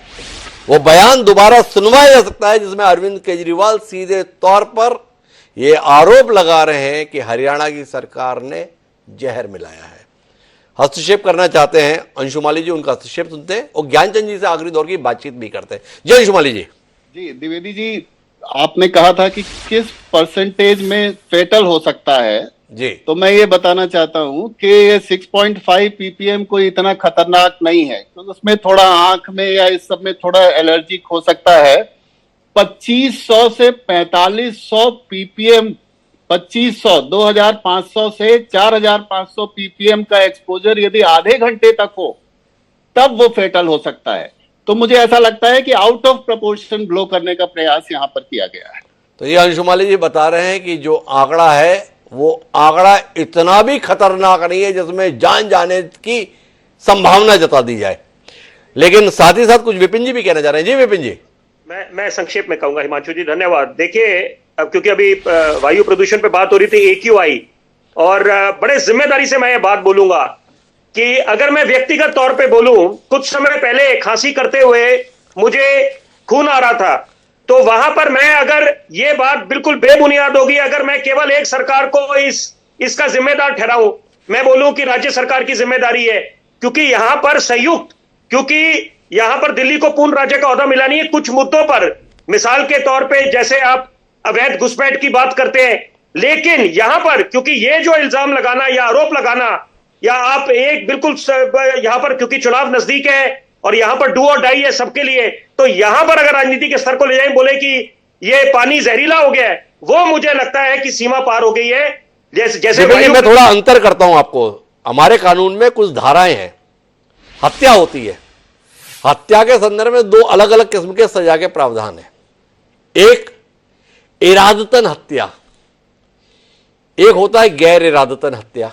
वो बयान दोबारा सुनवाया जा सकता है जिसमें अरविंद केजरीवाल सीधे तौर पर ये आरोप लगा रहे हैं कि हरियाणा की सरकार ने जहर मिलाया है। हस्तक्षेप करना चाहते हैं अंशुमाली जी, उनका हस्तक्षेप सुनते हैं और ज्ञानचंद जी से आखिरी दौर की बातचीत भी करते हैं। जय अंशुमाली जी। जी द्विवेदी जी, आपने कहा था कि किस परसेंटेज में फेटल हो सकता है जी, तो मैं ये बताना चाहता हूं कि ये 6.5 ppm कोई इतना खतरनाक नहीं है, क्योंकि उसमें थोड़ा आंख में या इस सब में थोड़ा एलर्जिक हो सकता है। 2500 से 4500 ppm, 2500 2500 से 4500 ppm का एक्सपोजर यदि आधे घंटे तक हो तब वो फेटल हो सकता है। तो मुझे ऐसा लगता है कि आउट ऑफ प्रोपोर्शन ब्लो करने का प्रयास यहाँ पर किया गया है। तो ये अंशुमाली जी बता रहे हैं कि जो आंकड़ा है वो आंकड़ा इतना भी खतरनाक नहीं है जिसमें जान जाने की संभावना जता दी जाए। लेकिन साथ ही साथ कुछ विपिन जी भी कहना चाह रहे हैं। जी विपिन जी। मैं संक्षेप में कहूंगा। हिमांशु जी धन्यवाद। देखिए, अब क्योंकि अभी वायु प्रदूषण पे बात हो रही थी, AQI, और बड़े जिम्मेदारी से मैं ये बात बोलूंगा कि अगर मैं व्यक्तिगत तौर पे बोलूं, कुछ समय पहले खांसी करते हुए मुझे खून आ रहा था, तो वहां पर मैं, अगर ये बात बिल्कुल बेबुनियाद होगी, अगर मैं केवल एक सरकार को इसका जिम्मेदार ठहराऊं, मैं बोलूं कि राज्य सरकार की जिम्मेदारी है, क्योंकि यहां पर संयुक्त, क्योंकि यहां पर दिल्ली को पूर्ण राज्य का ओहदा मिला नहीं है। कुछ मुद्दों पर मिसाल के तौर पे जैसे आप अवैध घुसपैठ की बात करते हैं, लेकिन यहां पर क्योंकि ये जो इल्जाम लगाना या आरोप लगाना, या आप एक बिल्कुल यहां पर क्योंकि चुनाव नजदीक है और यहां पर डू और डाई है सबके लिए, तो यहां पर अगर राजनीति के स्तर को ले जाए बोले कि ये पानी जहरीला हो गया है, वो मुझे लगता है कि सीमा पार हो गई है। जैसे मैं थोड़ा अंतर करता हूं आपको। हमारे कानून में कुछ धाराएं हैं, हत्या होती है, हत्या के संदर्भ में दो अलग अलग किस्म के सजा के प्रावधान है। एक इरादतन हत्या, एक होता है गैर इरादतन हत्या।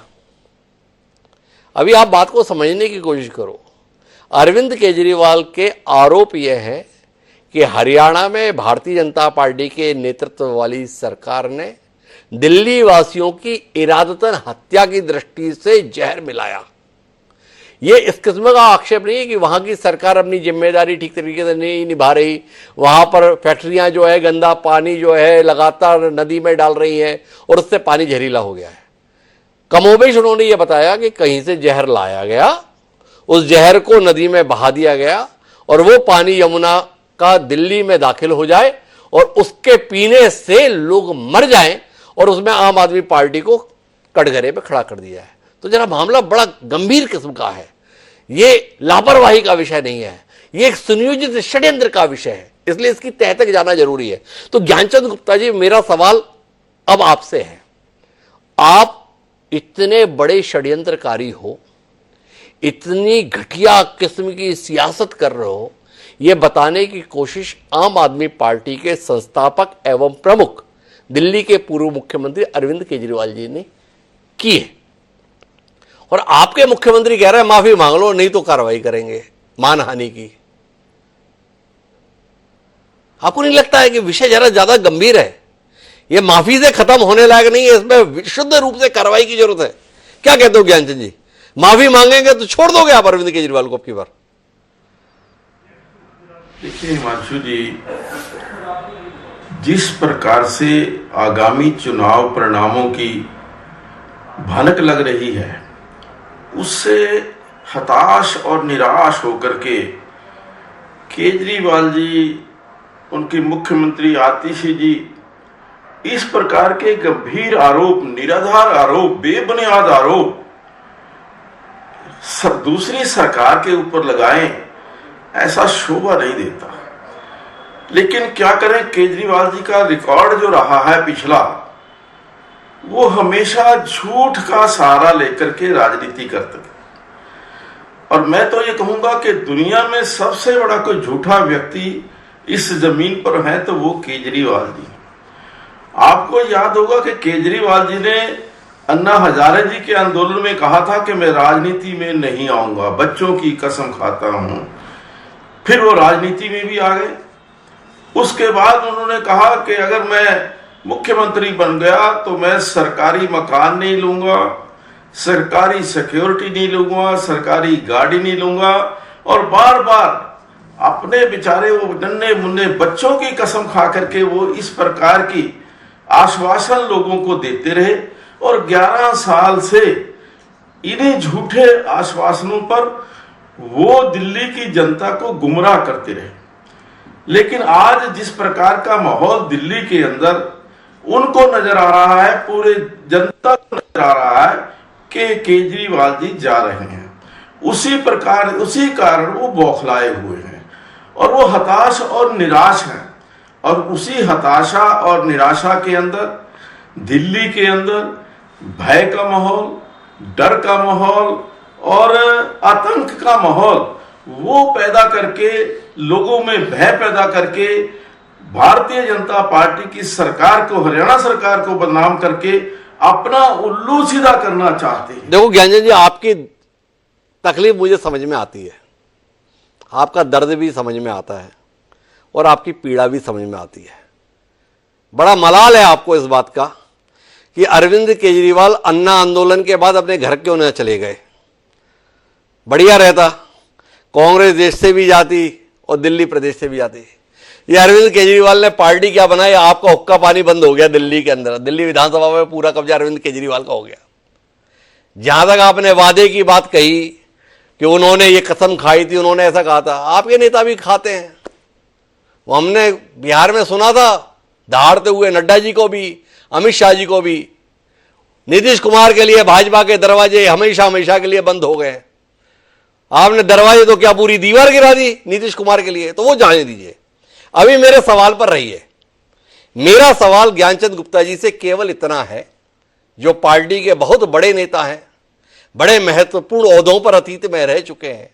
अभी आप बात को समझने की कोशिश करो। अरविंद केजरीवाल के आरोप यह है कि हरियाणा में भारतीय जनता पार्टी के नेतृत्व वाली सरकार ने दिल्ली वासियों की इरादतन हत्या की दृष्टि से जहर मिलाया। यह इस किस्म का आक्षेप नहीं है कि वहां की सरकार अपनी जिम्मेदारी ठीक तरीके से नहीं निभा रही, वहां पर फैक्ट्रियां जो है गंदा पानी जो है लगातार नदी में डाल रही हैं और उससे पानी जहरीला हो गया है। कमोबेश उन्होंने ये बताया कि कहीं से जहर लाया गया, उस जहर को नदी में बहा दिया गया और वो पानी यमुना का दिल्ली में दाखिल हो जाए और उसके पीने से लोग मर जाएं, और उसमें आम आदमी पार्टी को कटघरे पे खड़ा कर दिया है। तो जरा मामला बड़ा गंभीर किस्म का है। ये लापरवाही का विषय नहीं है, ये एक सुनियोजित षड्यंत्र का विषय है, इसलिए इसकी तह तक जाना जरूरी है। तो ज्ञानचंद गुप्ता जी, मेरा सवाल अब आपसे है, आप इतने बड़े षड्यंत्रकारी हो, इतनी घटिया किस्म की सियासत कर रहे हो, यह बताने की कोशिश आम आदमी पार्टी के संस्थापक एवं प्रमुख दिल्ली के पूर्व मुख्यमंत्री अरविंद केजरीवाल जी ने की है। और आपके मुख्यमंत्री कह रहे हैं माफी मांग लो नहीं तो कार्रवाई करेंगे मानहानि की। आपको नहीं लगता है कि विषय जरा ज्यादा गंभीर है? यह माफी से खत्म होने लायक नहीं है, इसमें शुद्ध रूप से कार्रवाई की जरूरत है। क्या कहते हो ज्ञानचंद जी, माफी मांगेंगे तो छोड़ दोगे आप अरविंद केजरीवाल को अब की बार? देखिए हिमांशु जी, जिस प्रकार से आगामी चुनाव परिणामों की भनक लग रही है, उससे हताश और निराश होकर के केजरीवाल जी, उनकी मुख्यमंत्री आतिशी जी इस प्रकार के गंभीर आरोप, निराधार आरोप, बेबुनियाद आरोप दूसरी सरकार के ऊपर लगाएं, ऐसा शोभा नहीं देता। लेकिन क्या करें, केजरीवाल जी का रिकॉर्ड जो रहा है पिछला, वो हमेशा झूठ का सहारा लेकर के राजनीति करते थे। और मैं तो ये कहूंगा कि दुनिया में सबसे बड़ा कोई झूठा व्यक्ति इस जमीन पर है तो वो केजरीवाल जी। आपको याद होगा कि केजरीवाल जी ने अन्ना हजारे जी के आंदोलन में कहा था कि मैं राजनीति में नहीं आऊंगा, बच्चों की कसम खाता हूं। फिर वो राजनीति में भी आ गए। उसके बाद उन्होंने कहा कि अगर मैं मुख्यमंत्री बन गया तो मैं सरकारी मकान नहीं लूंगा, सरकारी सिक्योरिटी नहीं लूंगा, सरकारी गाड़ी नहीं लूंगा, और बार बार अपने बेचारे वो नन्हे मुन्ने बच्चों की कसम खा करके वो इस प्रकार की आश्वासन लोगों को देते रहे। और 11 साल से इन्हीं झूठे आश्वासनों पर वो दिल्ली की जनता को गुमराह करते रहे। लेकिन आज जिस प्रकार का माहौल दिल्ली के अंदर उनको नजर आ रहा है, पूरे जनता को नजर आ रहा है कि केजरीवाल जी जा रहे हैं, उसी कारण वो बौखलाए हुए हैं और वो हताश और निराश हैं। और उसी हताशा और निराशा के अंदर दिल्ली के अंदर भय का माहौल, डर का माहौल और आतंक का माहौल वो पैदा करके, लोगों में भय पैदा करके भारतीय जनता पार्टी की सरकार को, हरियाणा सरकार को बदनाम करके अपना उल्लू सीधा करना चाहते हैं। देखो ज्ञानचंद जी, आपकी तकलीफ मुझे समझ में आती है, आपका दर्द भी समझ में आता है और आपकी पीड़ा भी समझ में आती है। बड़ा मलाल है आपको इस बात का कि अरविंद केजरीवाल अन्ना आंदोलन के बाद अपने घर क्यों न चले गए। बढ़िया रहता, कांग्रेस देश से भी जाती और दिल्ली प्रदेश से भी जाती। ये अरविंद केजरीवाल ने पार्टी क्या बनाई, आपका हुक्का पानी बंद हो गया दिल्ली के अंदर। दिल्ली विधानसभा में पूरा कब्जा अरविंद केजरीवाल का हो गया। जहां तक आपने वादे की बात कही कि उन्होंने ये कसम खाई थी, उन्होंने ऐसा कहा था, आपके नेता भी खाते हैं, वो हमने बिहार में सुना था, दहाड़ते हुए नड्डा जी को भी, अमित शाह जी को भी। नीतीश कुमार के लिए भाजपा के दरवाजे हमेशा हमेशा के लिए बंद हो गए। आपने दरवाजे तो क्या पूरी दीवार गिरा दी नीतीश कुमार के लिए, तो वो जाने दीजिए। अभी मेरे सवाल पर रहिए। मेरा सवाल ज्ञानचंद गुप्ता जी से केवल इतना है, जो पार्टी के बहुत बड़े नेता हैं, बड़े महत्वपूर्ण ओहदों पर अतीत में रह चुके हैं,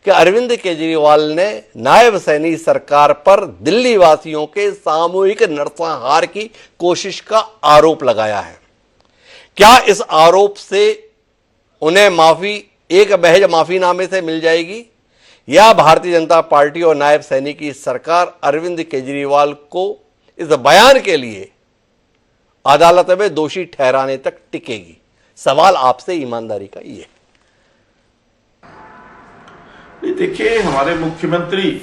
कि अरविंद केजरीवाल ने नायब सैनी सरकार पर दिल्ली वासियों के सामूहिक नरसंहार की कोशिश का आरोप लगाया है। क्या इस आरोप से उन्हें माफी एक महज माफीनामे से मिल जाएगी, या भारतीय जनता पार्टी और नायब सैनी की सरकार अरविंद केजरीवाल को इस बयान के लिए अदालत में दोषी ठहराने तक टिकेगी? सवाल आपसे ईमानदारी का ये है। देखिए, हमारे मुख्यमंत्री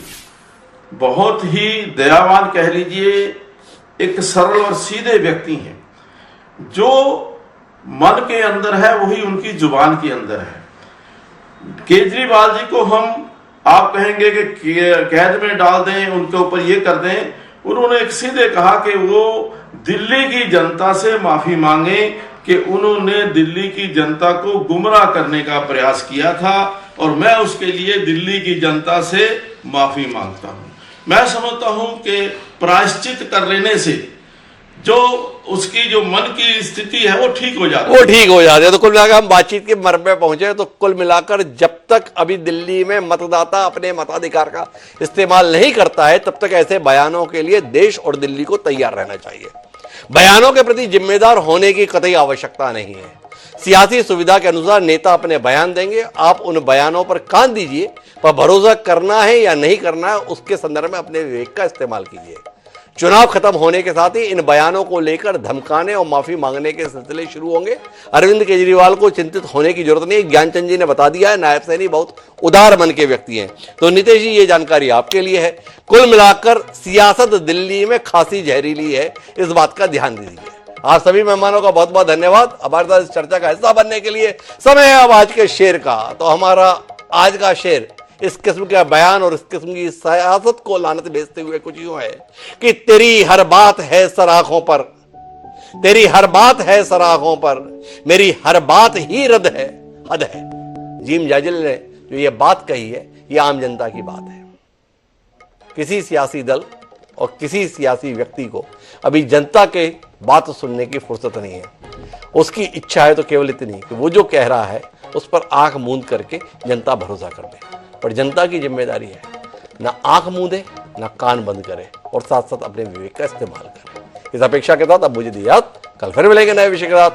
बहुत ही दयावान कह लीजिए, एक सरल और सीधे व्यक्ति हैं। जो मन के अंदर है वही उनकी जुबान के अंदर है। केजरीवाल जी को हम आप कहेंगे कि कैद में डाल दें, उनके ऊपर ये कर दें, उन्होंने एक सीधे कहा कि वो दिल्ली की जनता से माफी मांगे कि उन्होंने दिल्ली की जनता को गुमराह करने का प्रयास किया था, और मैं उसके लिए दिल्ली की जनता से माफी मांगता हूं। मैं समझता हूं कि प्रायश्चित कर लेने से जो उसकी जो मन की स्थिति है वो ठीक हो जाती है। तो कुल मिलाकर हम बातचीत के मर्म पे पहुंचे, तो कुल मिलाकर जब तक अभी दिल्ली में मतदाता अपने मताधिकार का इस्तेमाल नहीं करता है, तब तक ऐसे बयानों के लिए देश और दिल्ली को तैयार रहना चाहिए। बयानों के प्रति जिम्मेदार होने की कतई आवश्यकता नहीं है। सियासी सुविधा के अनुसार नेता अपने बयान देंगे, आप उन बयानों पर कान दीजिए, पर भरोसा करना है या नहीं करना है उसके संदर्भ में अपने विवेक का इस्तेमाल कीजिए। चुनाव खत्म होने के साथ ही इन बयानों को लेकर धमकाने और माफी मांगने के सिलसिले शुरू होंगे। अरविंद केजरीवाल को चिंतित होने की जरूरत नहीं। ज्ञानचंद जी ने बता दिया है, नायब सैनी बहुत उदार मन के व्यक्ति हैं। तो नीतीश जी, ये जानकारी आपके लिए है। कुल मिलाकर सियासत दिल्ली में खासी जहरीली है, इस बात का ध्यान दीजिए। आप सभी मेहमानों का बहुत बहुत धन्यवाद हमारे साथ इस चर्चा का हिस्सा बनने के लिए। समय है अब आज के शेर का। तो हमारा आज का शेर इस किस्म का बयान और इस किस्म की सियासत को लानत भेजते हुए कुछ यूं है कि तेरी हर बात है सराखों पर, तेरी हर बात है सराखों पर, मेरी हर बात ही रद्द है, हद है। जीम जाजिल ने जो ये बात कही है, ये आम जनता की बात है। किसी सियासी दल और किसी सियासी व्यक्ति को अभी जनता के बात सुनने की फुर्सत नहीं है। उसकी इच्छा है तो केवल इतनी कि वो जो कह रहा है उस पर आंख मूंद करके जनता भरोसा कर दे। पर जनता की जिम्मेदारी है ना आंख मूंदे ना कान बंद करे, और साथ साथ अपने विवेक का इस्तेमाल करे। इस अपेक्षा के साथ अब मुझे दिया, कल फिर मिलेंगे नए विषय के साथ।